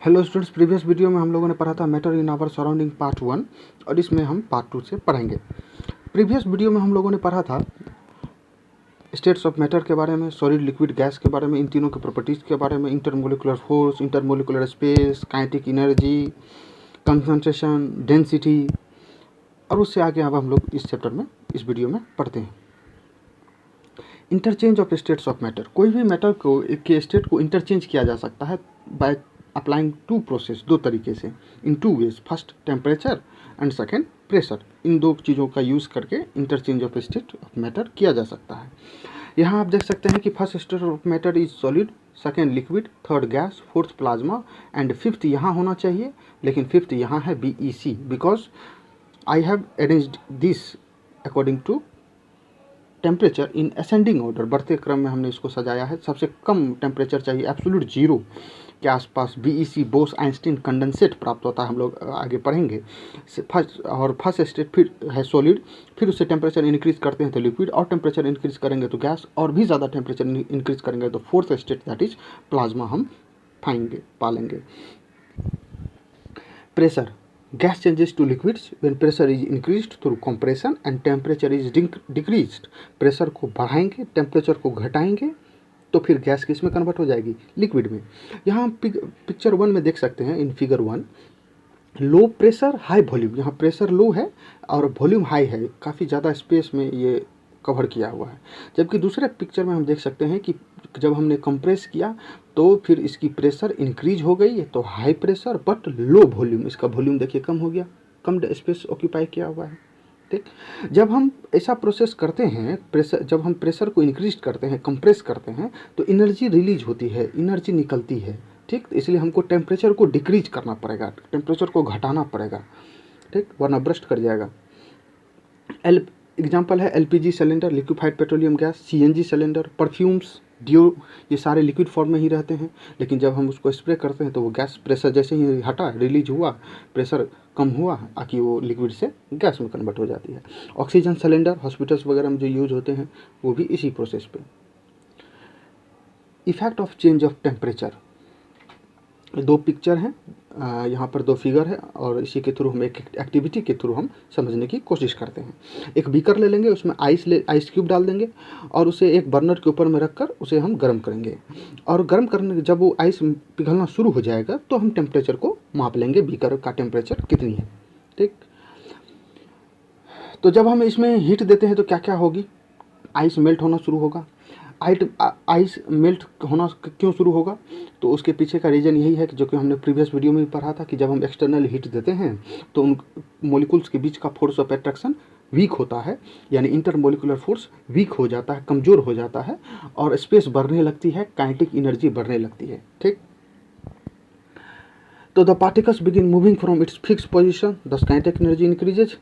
Hello students, previous video में हम लोगों ने पढ़ा था matter in our surrounding part 1 और इसमें हम पार्ट 2 से पढ़ेंगे। प्रीवियस वीडियो में हम लोगों ने पढ़ा था स्टेट्स ऑफ मैटर के बारे में, सॉलिड लिक्विड गैस के बारे में, इन तीनों के प्रॉपर्टीज़ के बारे में, intermolecular force, intermolecular space, kinetic energy, concentration, density, और उससे आगे अब हम लोग इस चैप्टर में इस वीडियो में पढ़ते हैं। Interchange of states of matter. कोई भी मैटर को के स्टेट को इंटरचेंज किया जा सकता है बाय अप्लाइंग टू प्रोसेस, दो तरीके से, in two ways. First temperature and second pressure. इन दो चीज़ों का यूज़ करके interchange of state of matter किया जा सकता है। यहाँ आप देख सकते हैं कि first state of matter is solid, second liquid, third gas, fourth plasma and fifth यहाँ होना चाहिए, लेकिन फिफ्थ यहाँ है BEC, because I have arranged this according to temperature in ascending order. बढ़ते क्रम में हमने इसको सजाया है। सबसे कम टेम्परेचर चाहिए एब्सोल्यूट जीरो के आसपास BEC, बोस आइंस्टीन कंडेंसेट प्राप्त होता है। हम लोग आगे पढ़ेंगे। फर्स्ट स्टेट फिर है सॉलिड, फिर उससे टेम्परेचर इंक्रीज करते हैं तो लिक्विड, और टेम्परेचर इंक्रीज करेंगे तो गैस, और भी ज़्यादा टेम्परेचर इंक्रीज करेंगे तो fourth state that is plasma हम पालेंगे। Pressure. Gas changes to liquids when pressure is increased through compression and temperature is decreased. Pressure को बढ़ाएंगे, टेम्परेचर को घटाएंगे तो फिर गैस किस में कन्वर्ट हो जाएगी? लिक्विड में। यहाँ पिक्चर 1 में देख सकते हैं, in figure 1, low pressure high volume. यहाँ प्रेशर लो है और वॉल्यूम हाई है, काफ़ी ज़्यादा स्पेस में ये कवर किया हुआ है। जबकि दूसरे पिक्चर में हम देख सकते हैं कि जब हमने कंप्रेस किया तो फिर इसकी प्रेशर इंक्रीज हो गई है, तो high pressure but low volume. इसका वॉल्यूम देखिए कम हो गया, कम स्पेस ऑक्यूपाई किया हुआ है। ठीक, जब हम ऐसा प्रोसेस करते हैं, जब हम प्रेशर को इंक्रीज करते हैं, कंप्रेस करते हैं, तो एनर्जी रिलीज होती है, एनर्जी निकलती है। ठीक, इसलिए हमको टेम्परेचर को डिक्रीज करना पड़ेगा, टेम्परेचर को घटाना पड़ेगा, ठीक, वरना ब्रस्ट कर जाएगा। एग्जाम्पल है LPG cylinder, liquefied petroleum gas, CNG cylinder, perfumes, deo, ये सारे लिक्विड फॉर्म में ही रहते हैं। लेकिन जब हम उसको स्प्रे करते हैं तो वो गैस प्रेशर जैसे ही हटा, रिलीज हुआ, प्रेशर कम हुआ, आकि वो लिक्विड से गैस में कन्वर्ट हो जाती है। ऑक्सीजन सिलेंडर हॉस्पिटल्स वगैरह में जो यूज होते हैं वो भी इसी प्रोसेस पे। Effect of change of temperature. दो पिक्चर हैं, यहाँ पर दो फिगर है, और इसी के थ्रू हम एक एक्टिविटी के थ्रू हम समझने की कोशिश करते हैं। एक बीकर ले लेंगे, उसमें आइस क्यूब डाल देंगे और उसे एक बर्नर के ऊपर में रखकर उसे हम गर्म करेंगे, और गर्म करने के जब वो आइस पिघलना शुरू हो जाएगा तो हम टेम्परेचर को माप लेंगे, बीकर का टेम्परेचर कितनी है। ठीक, तो जब हम इसमें हीट देते हैं तो क्या क्या होगी? आइस मेल्ट होना शुरू होगा। आइस मेल्ट होना क्यों शुरू होगा? तो उसके पीछे का रीज़न यही है कि जो कि हमने प्रीवियस वीडियो में भी पढ़ा था कि जब हम एक्सटर्नल हीट देते हैं तो उन मॉलिक्यूल्स के बीच का फोर्स ऑफ अट्रैक्शन वीक होता है, यानी इंटरमोलिकुलर फोर्स वीक हो जाता है, कमज़ोर हो जाता है, और स्पेस बढ़ने लगती है, काइनेटिक एनर्जी बढ़ने लगती है। ठीक, तो the particles begin moving from its fix position, दस काइनेटिक एनर्जी इंक्रीजेज।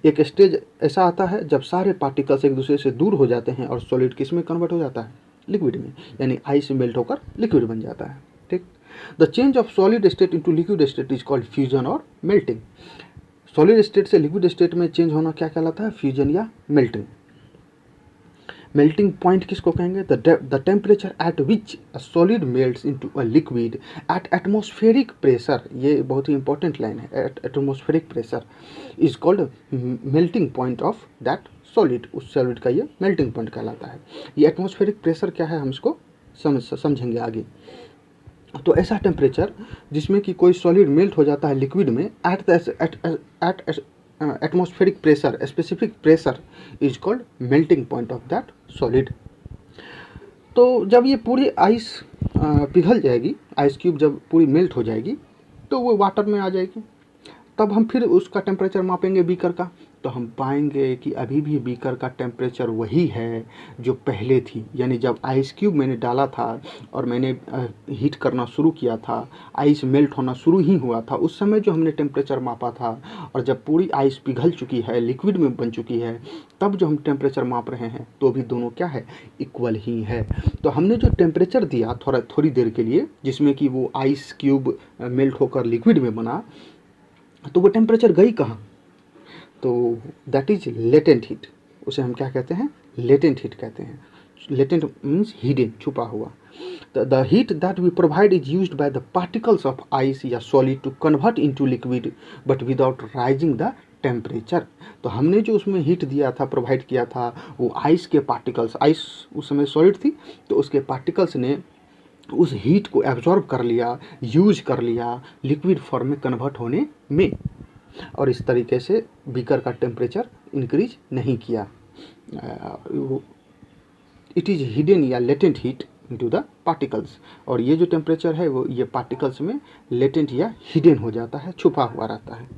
एक स्टेज ऐसा आता है जब सारे पार्टिकल्स एक दूसरे से दूर हो जाते हैं और सॉलिड किस में कन्वर्ट हो जाता है? लिक्विड में, यानी आइस मेल्ट होकर लिक्विड बन जाता है। ठीक, the change of solid state into liquid state is called fusion और मेल्टिंग। सॉलिड स्टेट से लिक्विड स्टेट में चेंज होना क्या कहलाता है? फ्यूजन या मेल्टिंग। मेल्टिंग पॉइंट किसको कहेंगे? The temperature at which a solid melts into a liquid at atmospheric pressure, ये बहुत ही इंपॉर्टेंट लाइन है, at atmospheric pressure is called melting point of that solid. उस सॉलिड का ये मेल्टिंग पॉइंट कहलाता है। ये एटमॉस्फेरिक प्रेशर क्या है हम इसको समझेंगे आगे। तो ऐसा टेम्परेचर जिसमें कि कोई सॉलिड मेल्ट हो जाता है लिक्विड में eight atmospheric pressure, specific pressure is called melting point of that solid. तो जब ये पूरी आइस पिघल जाएगी, आइस क्यूब जब पूरी मेल्ट हो जाएगी तो वो वाटर में आ जाएगी, तब हम फिर उसका टेम्परेचर मापेंगे बीकर का, तो हम पाएंगे कि अभी भी बीकर का टेम्परेचर वही है जो पहले थी। यानी जब आइस क्यूब मैंने डाला था और मैंने हीट करना शुरू किया था, आइस मेल्ट होना शुरू ही हुआ था, उस समय जो हमने टेम्परेचर मापा था, और जब पूरी आइस पिघल चुकी है, लिक्विड में बन चुकी है, तब जो हम टेम्परेचर माप रहे हैं, तो भी दोनों क्या है? इक्वल ही है। तो हमने जो टेम्परेचर दिया थोड़ी देर के लिए, जिसमें कि वो आइस क्यूब मेल्ट होकर लिक्विड में बना, तो वो टेम्परेचर गई कहाँ? तो दैट इज लेटेंट हीट। उसे हम क्या कहते हैं? लेटेंट हीट कहते हैं। लेटेंट मीन्स हिडन, छुपा हुआ। The heat that we provide is used by the particles of ice या solid to convert into liquid but without rising the temperature. तो हमने जो उसमें हीट दिया था, प्रोवाइड किया था, वो आइस के पार्टिकल्स, आइस उस समय सॉलिड थी तो उसके पार्टिकल्स ने उस हीट को एब्जॉर्ब कर लिया, यूज कर लिया लिक्विड फॉर्म में कन्वर्ट होने में, और इस तरीके से बीकर का टेम्परेचर इंक्रीज नहीं किया। इट इज़ हिडन या latent heat into the particles, और ये जो टेम्परेचर है वो ये पार्टिकल्स में लेटेंट या हिडन हो जाता है, छुपा हुआ रहता है।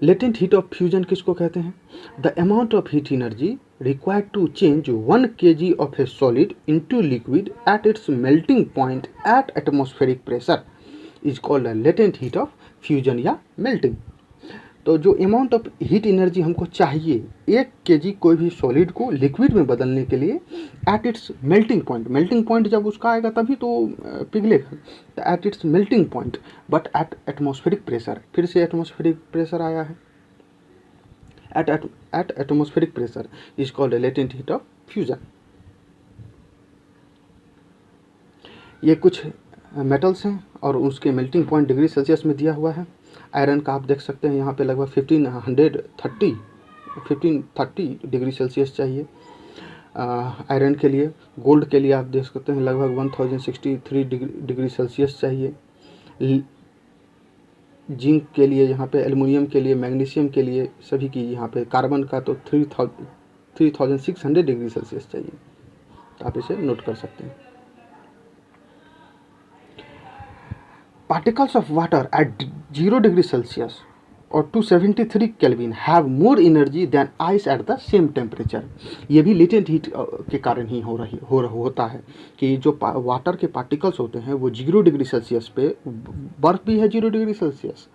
लेटेंट हीट ऑफ फ्यूजन किसको कहते हैं? The amount of heat energy required to change 1 kg of a solid into liquid at its melting point at atmospheric pressure is called latent heat of fusion या melting. तो जो amount of heat energy हमको चाहिए 1 kg कोई भी solid को liquid में बदलने के लिए एट इट्स मेल्टिंग पॉइंट जब उसका आएगा तभी तो पिघलेगा, तो eight its melting point but at atmospheric pressure, फिर से एटमॉस्फेरिक प्रेशर आया है, at atmospheric pressure is called latent heat of fusion. ये कुछ मेटल्स हैं और उसके मेल्टिंग पॉइंट डिग्री सेल्सियस में दिया हुआ है। आयरन का आप देख सकते हैं यहाँ पे लगभग 1530 डिग्री सेल्सियस चाहिए आयरन के लिए। गोल्ड के लिए आप देख सकते हैं लगभग 1063 डिग्री सेल्सियस चाहिए। जिंक के लिए, यहाँ पे एल्युमिनियम के लिए, मैग्नीशियम के लिए, सभी की, यहाँ पे कार्बन का तो 3600 डिग्री सेल्सियस चाहिए। तो आप इसे नोट कर सकते हैं। Particles of water at 0 degree Celsius or 273 Kelvin have more energy than ice at the same temperature। ये भी लेटेंट हीट के कारण ही होता है कि जो वाटर के पार्टिकल्स होते हैं वो 0 डिग्री सेल्सियस पे, बर्फ भी है 0 डिग्री सेल्सियस,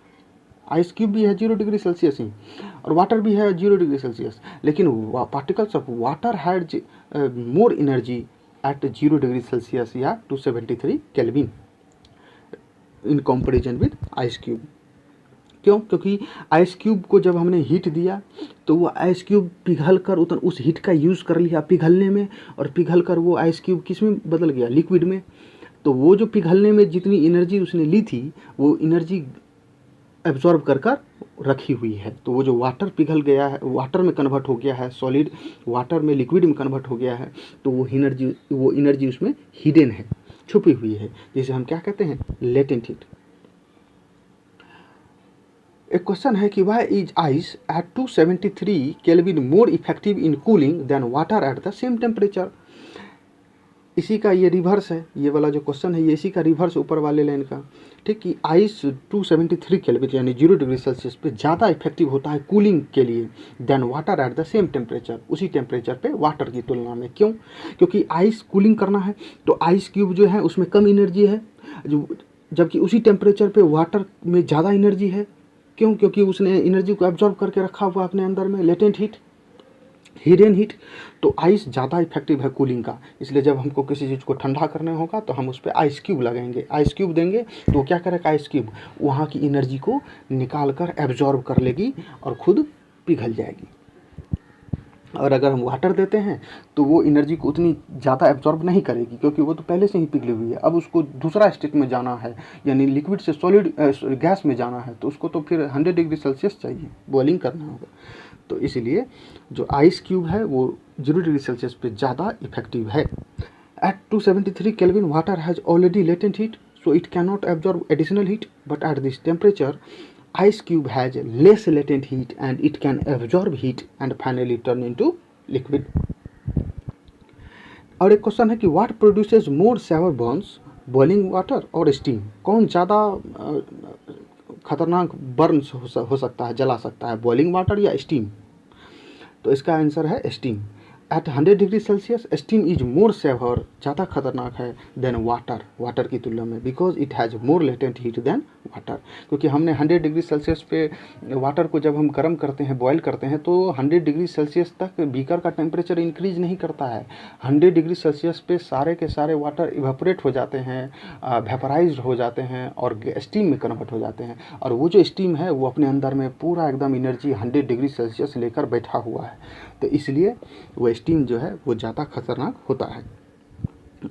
आइस क्यूब भी है 0 डिग्री सेल्सियस ही, और वाटर भी है 0 डिग्री सेल्सियस, लेकिन particles of water had more energy at 0 degree Celsius या 273 kelvin in comparison with ice cube. क्यों? क्योंकि आइस क्यूब को जब हमने हीट दिया तो वो आइस क्यूब पिघल कर उस हीट का यूज़ कर लिया पिघलने में, और पिघल कर वो आइस क्यूब किस में बदल गया? लिक्विड में। तो वो जो पिघलने में जितनी एनर्जी उसने ली थी वो एनर्जी एब्जॉर्ब कर कर रखी हुई है। तो वो जो वाटर पिघल गया है, वाटर में कन्वर्ट हो गया है, सॉलिड वाटर में लिक्विड में कन्वर्ट हो गया है, तो वो एनर्जी उसमें हिडन है, छुपी हुई है, जिसे हम क्या कहते हैं? Latent heat. एक क्वेश्चन है कि why is ice at 273 kelvin more effective in cooling than water at the same temperature. इसी का ये रिवर्स है, ये वाला जो क्वेश्चन है ये इसी का रिवर्स ऊपर वाले लाइन का, ठीक, कि आइस 273 केल्विन यानी 0 डिग्री सेल्सियस पे ज़्यादा इफेक्टिव होता है कूलिंग के लिए than water at the same temperature, उसी टेम्परेचर पे वाटर की तुलना में। क्यों? क्योंकि आइस कूलिंग करना है तो आइस क्यूब जो है उसमें कम एनर्जी है, जबकि उसी टेम्परेचर पे वाटर में ज़्यादा एनर्जी है। क्यों? क्योंकि उसने एनर्जी को एब्जॉर्ब करके रखा हुआ अपने अंदर में, लेटेंट हीट, हिडन हीट। तो आइस ज़्यादा इफेक्टिव है कूलिंग का, इसलिए जब हमको किसी चीज़ को ठंडा करना होगा तो हम उस पर आइस क्यूब लगाएंगे, आइस क्यूब देंगे तो क्या करेगा आइस क्यूब? वहाँ की एनर्जी को निकाल कर एब्जॉर्ब कर लेगी और खुद पिघल जाएगी। और अगर हम वाटर देते हैं तो वो एनर्जी को उतनी ज़्यादा एब्जॉर्ब नहीं करेगी, क्योंकि वो तो पहले से ही पिघली हुई है। अब उसको दूसरा स्टेट में जाना है, यानी लिक्विड से सॉलिड गैस में जाना है, तो उसको तो फिर 100 डिग्री सेल्सियस चाहिए, बॉइलिंग करना होगा। तो इसलिए जो आइस क्यूब है वो 0 डिग्री सेल्सियस पे ज़्यादा इफेक्टिव है। At 273 kelvin water has already latent heat, so it cannot absorb additional heat, but at this temperature ice cube has less latent heat and it can absorb heat and finally turn into liquid। और एक question है कि what produces more sour burns, boiling water और steam? कौन ज़्यादा खतरनाक Burns हो सकता है, जला सकता है, बॉइलिंग वाटर या स्टीम? तो इसका आंसर है steam. At 100 degree celsius steam is more severe, ज़्यादा खतरनाक है देन वाटर की तुलना में, because it has more latent heat than water. क्योंकि हमने 100 डिग्री सेल्सियस पे वाटर को जब हम गर्म करते हैं, बॉयल करते हैं, तो 100 डिग्री सेल्सियस तक बीकर का टेम्परेचर इंक्रीज नहीं करता है। 100 डिग्री सेल्सियस पे सारे के सारे वाटर इवेपोरेट हो जाते हैं, वेपराइज्ड हो जाते हैं और स्टीम में कन्वर्ट हो जाते हैं, और वो जो स्टीम है वो अपने अंदर में पूरा एकदम एनर्जी 100 डिग्री सेल्सियस लेकर बैठा हुआ है। तो इसलिए वो स्टीम जो है वो ज़्यादा खतरनाक होता है।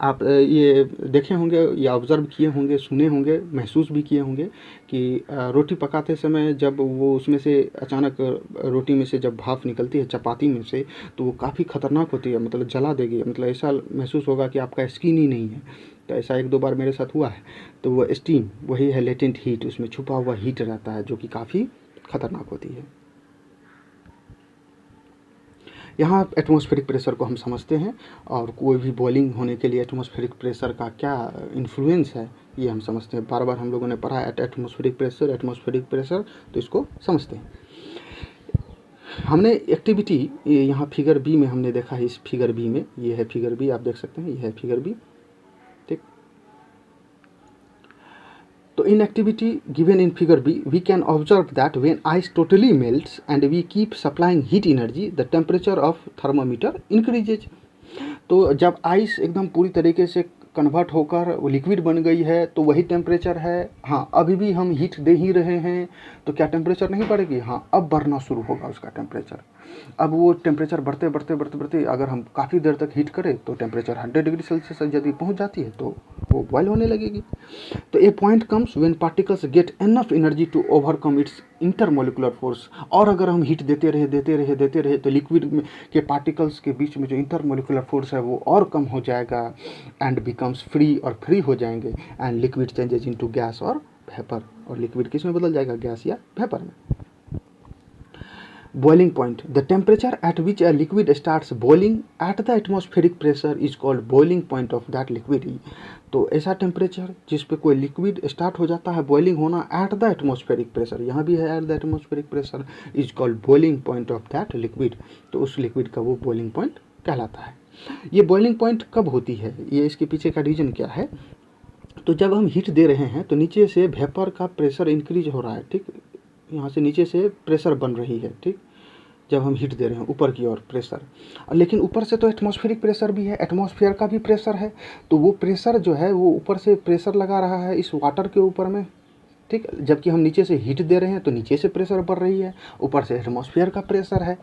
आप ये देखे होंगे या ऑब्ज़र्व किए होंगे, सुने होंगे, महसूस भी किए होंगे कि रोटी पकाते समय जब वो उसमें से अचानक रोटी में से जब भाप निकलती है चपाती में से, तो वो काफ़ी ख़तरनाक होती है, मतलब जला देगी, मतलब ऐसा महसूस होगा कि आपका स्किन ही नहीं है। तो ऐसा 1-2 बार मेरे साथ हुआ है। तो वो स्टीम वही है लेटेंट हीट, उसमें छुपा हुआ हीट रहता है जो कि काफ़ी ख़तरनाक होती है। यहाँ एटमॉस्फेरिक प्रेशर को हम समझते हैं और कोई भी बॉइलिंग होने के लिए एटमॉस्फेरिक प्रेशर का क्या इन्फ्लुएंस है ये हम समझते हैं। बार बार हम लोगों ने पढ़ा है एटमॉस्फेरिक प्रेशर, तो इसको समझते हैं। हमने एक्टिविटी यहाँ फिगर बी में हमने देखा है, इस फिगर बी में, ये है फिगर बी, आप देख सकते हैं, ये है फिगर बी, ठीक। तो in activity given in figure B, we can observe that when ice totally melts and we keep supplying heat energy, the temperature of thermometer increases. तो जब आइस एकदम पूरी तरीके से कन्वर्ट होकर वो लिक्विड बन गई है तो वही टेम्परेचर है। हाँ, अभी भी हम हीट दे ही रहे हैं तो क्या टेम्परेचर नहीं बढ़ेगी? हाँ, अब बढ़ना शुरू होगा उसका टेम्परेचर। अब वो टेम्परेचर बढ़ते बढ़ते बढ़ते बढ़ते अगर हम काफ़ी देर तक हीट करें तो टेम्परेचर 100 डिग्री सेल्सियस यदि पहुंच जाती है तो वो बॉयल होने लगेगी। तो a point comes when particles get enough energy to overcome its intermolecular force. और अगर हम हीट देते रहे तो लिक्विड में के पार्टिकल्स के बीच में जो इंटरमोलिकुलर फोर्स है वो और कम हो जाएगा एंड बिकम्स फ्री, और फ्री हो जाएंगे and liquid changes into gas और वेपर, और लिक्विड किस में बदल जाएगा? गैस या वेपर में। Boiling point, the temperature at which a liquid starts boiling at the atmospheric pressure is called boiling point of that liquid. तो ऐसा टेम्परेचर जिस पे कोई लिक्विड स्टार्ट हो जाता है बॉइलिंग होना एट द एटमॉस्फेरिक प्रेशर, यहाँ भी है at the atmospheric pressure, is called boiling point of that liquid. तो उस लिक्विड का वो बॉइलिंग पॉइंट कहलाता है। ये बॉइलिंग पॉइंट कब होती है, ये इसके पीछे का रीज़न क्या है? तो जब हम हीट दे रहे हैं तो नीचे से वेपर का प्रेशर इंक्रीज हो रहा है, ठीक, यहाँ से नीचे से प्रेशर बन रही है, ठीक, जब हम हीट दे रहे हैं ऊपर की ओर प्रेशर। लेकिन ऊपर से तो एटमॉस्फेरिक प्रेशर भी है, एटमॉस्फेयर का भी प्रेशर है, तो वो प्रेशर जो है वो ऊपर से प्रेशर लगा रहा है इस वाटर के ऊपर में, ठीक। जबकि हम नीचे से हीट दे रहे हैं तो नीचे से प्रेशर बढ़ रही है, ऊपर से एटमॉस्फेयर का प्रेशर है।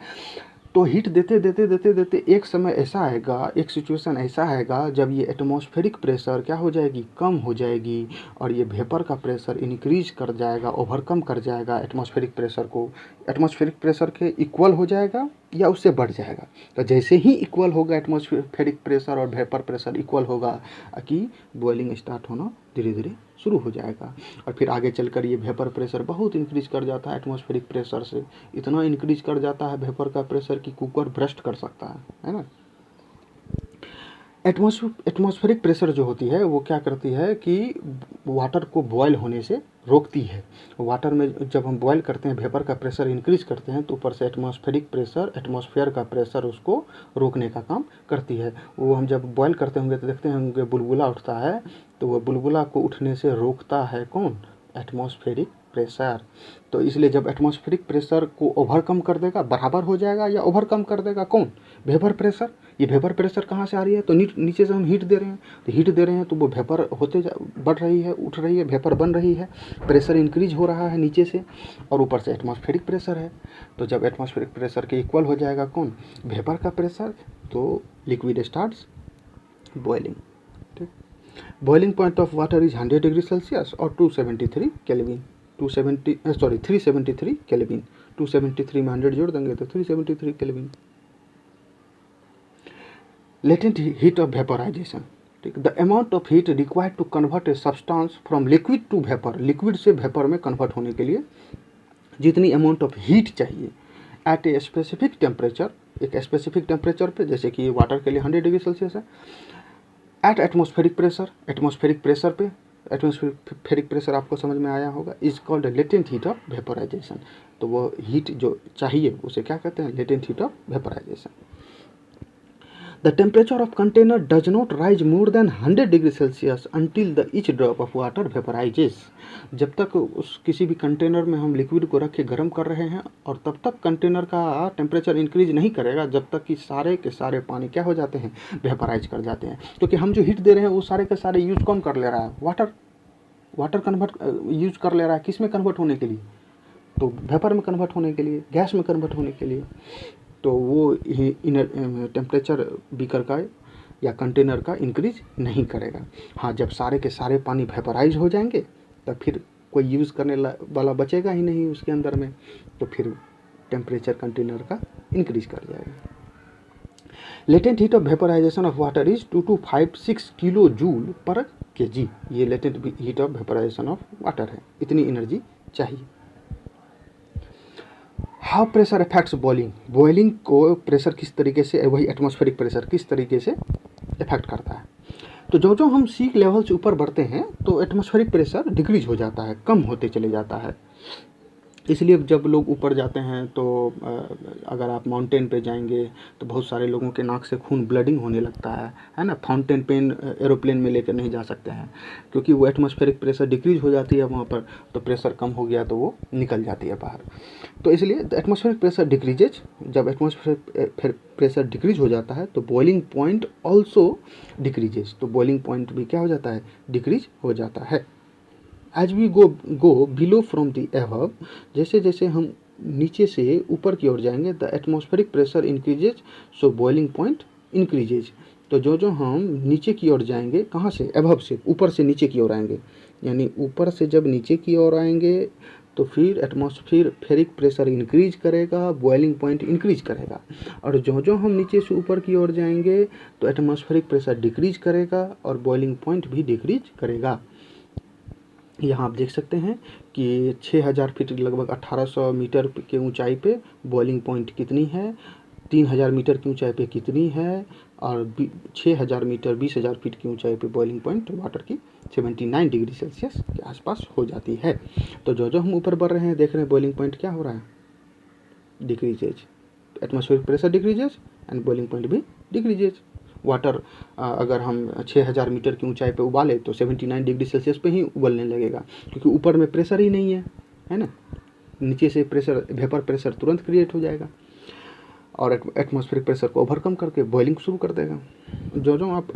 तो हीट देते एक समय ऐसा आएगा, एक सिचुएशन ऐसा आएगा जब ये एटमॉस्फेरिक प्रेशर क्या हो जाएगी? कम हो जाएगी, और ये वेपर का प्रेशर इंक्रीज कर जाएगा, ओवरकम कर जाएगा एटमॉस्फेरिक प्रेशर को, एटमॉस्फेरिक प्रेशर के इक्वल हो जाएगा या उससे बढ़ जाएगा। तो जैसे ही इक्वल होगा एटमॉस्फेरिक प्रेशर और वेपर प्रेशर इक्वल होगा कि बॉइलिंग स्टार्ट होना धीरे धीरे शुरू हो जाएगा, और फिर आगे चलकर ये वेपर प्रेशर बहुत इंक्रीज कर जाता है एटमॉस्फेरिक प्रेशर से, इतना इंक्रीज कर जाता है वेपर का प्रेशर कि कुकर ब्रस्ट कर सकता है ना। एटमॉस्फेरिक प्रेशर जो होती है वो क्या करती है कि वाटर को बॉयल होने से रोकती है। वाटर में जब हम बॉयल करते हैं वेपर का प्रेशर इंक्रीज करते हैं तो ऊपर से एटमॉस्फेयर का प्रेशर उसको रोकने का काम करती है। वो हम जब बॉयल करते होंगे तो देखते होंगे बुलबुला उठता है, तो वह बुलबुला को उठने से रोकता है कौन? Atmospheric pressure. तो इसलिए जब एटमॉस्फेरिक प्रेशर को ओवरकम कर देगा, बराबर हो जाएगा या ओवरकम कर देगा कौन? Vapour pressure. ये वेपर प्रेशर कहाँ से आ रही है? तो नीचे से हम हीट दे रहे हैं, तो हीट दे रहे हैं तो वो वेपर बढ़ रही है, उठ रही है, वेपर बन रही है, प्रेशर इंक्रीज हो रहा है नीचे से, और ऊपर से एटमॉस्फेरिक प्रेशर है। तो जब एटमॉस्फेरिक प्रेशर के इक्वल हो जाएगा कौन? वेपर का प्रेशर, तो लिक्विड स्टार्ट्स बॉइलिंग, ठीक। Boiling point of water is 100 degree Celsius और 273 केल्विन। 373 केल्विन। 273 में 100 जोड़ देंगे तो 373 kelvin. Latent heat of vaporisation, ठीक। The amount of heat required to convert a substance from liquid to vapour, liquid से vapour में convert होने के लिए जितनी अमाउंट ऑफ हीट चाहिए एट ए स्पेसिफिक टेम्परेचर, एक स्पेसिफिक टेम्परेचर पे, जैसे कि वाटर के लिए 100 डिग्री सेल्सियस है, एट एटमॉस्फेरिक प्रेशर आपको समझ में आया होगा, is called latent heat of vaporisation. तो वो हीट जो चाहिए उसे क्या कहते हैं? Latent heat of vaporization. The temperature of container does not rise more than 100 degree Celsius until the each drop of water vaporizes। जब तक उस किसी भी कंटेनर में हम लिक्विड को रख के गर्म कर रहे हैं, और तब तक कंटेनर का टेम्परेचर इंक्रीज नहीं करेगा जब तक कि सारे के सारे पानी क्या हो जाते हैं? वेपराइज कर जाते हैं। क्योंकि हम जो हीट दे रहे हैं वो सारे के सारे यूज कौन कर ले रहा है? वाटर कन्वर्ट यूज कर ले रहा है, किस में कन्वर्ट होने के लिए? तो वेपर में कन्वर्ट होने के लिए, गैस में कन्वर्ट होने के लिए। तो वो टेम्परेचर बीकर का या कंटेनर का इंक्रीज नहीं करेगा। हाँ, जब सारे के सारे पानी वेपराइज हो जाएंगे तब फिर कोई यूज़ करने वाला बचेगा ही नहीं उसके अंदर में, तो फिर टेम्परेचर कंटेनर का इंक्रीज कर जाएगा। Latent heat of vaporization of water is 2256 kilo joule per kg। ये latent heat of vaporization of water है, इतनी एनर्जी चाहिए। How pressure affects boiling, boiling को प्रेशर किस तरीके से, वही एटमॉस्फेरिक प्रेशर किस तरीके से इफेक्ट करता है। तो जो जो हम सी लेवल से ऊपर बढ़ते हैं तो एटमॉस्फेरिक प्रेशर डिक्रीज हो जाता है, कम होते चले जाता है। इसलिए जब लोग ऊपर जाते हैं तो अगर आप माउंटेन पे जाएंगे तो बहुत सारे लोगों के नाक से खून ब्लडिंग होने लगता है ना। फाउंटेन पेन एरोप्लेन में लेकर नहीं जा सकते हैं क्योंकि वो एटमॉस्फेरिक प्रेशर डिक्रीज हो जाती है वहाँ पर, तो प्रेशर कम हो गया तो वो निकल जाती है बाहर। तो इसलिए एटमॉस्फेरिक प्रेशर डिक्रीजेज, जब एटमॉस्फेरिक प्रेशर डिक्रीज हो जाता है तो बॉइलिंग पॉइंट ऑल्सो डिक्रीजेज, तो बॉइलिंग पॉइंट भी क्या हो जाता है, डिक्रीज हो जाता है। As we go below from the above, जैसे जैसे हम नीचे से ऊपर की ओर जाएंगे the atmospheric pressure increases so boiling point increases. तो जो जो हम नीचे की ओर जाएंगे, कहाँ से, एबव से, ऊपर से नीचे की ओर आएंगे, यानी ऊपर से जब नीचे की ओर आएंगे तो फिर एटमॉस्फेरिक प्रेशर इंक्रीज करेगा, बॉइलिंग पॉइंट इंक्रीज करेगा। और जो जो हम नीचे से ऊपर की ओर जाएंगे तो एटमॉस्फेरिक प्रेशर डिक्रीज करेगा और बॉइलिंग पॉइंट भी डिक्रीज करेगा। यहाँ आप देख सकते हैं कि 6000 फीट लगभग 1800 मीटर के ऊंचाई पे बॉइलिंग पॉइंट कितनी है, 3000 मीटर की ऊंचाई पे कितनी है, और 6000 मीटर 20000 फीट की ऊंचाई पे बॉइलिंग पॉइंट वाटर की 79 डिग्री सेल्सियस के आसपास हो जाती है। तो जो जो हम ऊपर बढ़ रहे हैं देख रहे हैं बॉइलिंग पॉइंट क्या हो रहा है, decreases, atmospheric pressure decreases and boiling point भी डिक्रीजेज। वाटर अगर हम 6000 मीटर की ऊंचाई पे उबाले तो 79 डिग्री सेल्सियस पे ही उबलने लगेगा क्योंकि ऊपर में प्रेशर ही नहीं है ना। नीचे से प्रेशर, वेपर प्रेशर तुरंत क्रिएट हो जाएगा और एटमॉस्फेरिक प्रेशर को ओवरकम करके बॉइलिंग शुरू कर देगा। जो जो आप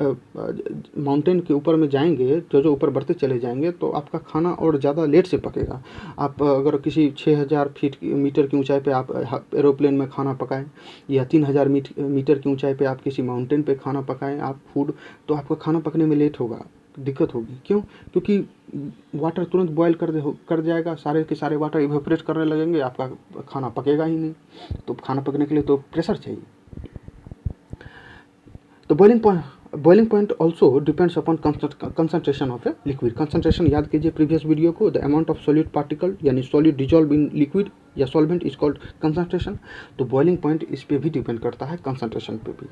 माउंटेन के ऊपर में जाएंगे, जो जो ऊपर बढ़ते चले जाएंगे तो आपका खाना और ज़्यादा लेट से पकेगा। आप अगर किसी 6000 मीटर की ऊंचाई पे आप एरोप्लेन में खाना पकाएं या 3000 मीटर की ऊंचाई पे आप किसी माउंटेन पे खाना पकाएं आप फूड, तो आपका खाना पकने में लेट होगा, दिक्कत होगी। क्यों? क्योंकि वाटर तुरंत बॉयल कर जाएगा, सारे के सारे वाटर इवेपोरेट करने लगेंगे, आपका खाना पकेगा ही नहीं। तो खाना पकने के लिए तो प्रेशर चाहिए। तो boiling point also depends upon concentration of a liquid. Concentration याद कीजिए प्रीवियस वीडियो को, the amount of solid particle यानी सॉलिड डिजॉल्व इन लिक्विड या सॉल्वेंट इज कॉल्ड कंसंट्रेशन। तो बॉइलिंग पॉइंट इस पे भी डिपेंड करता है, कंसंट्रेशन पे भी।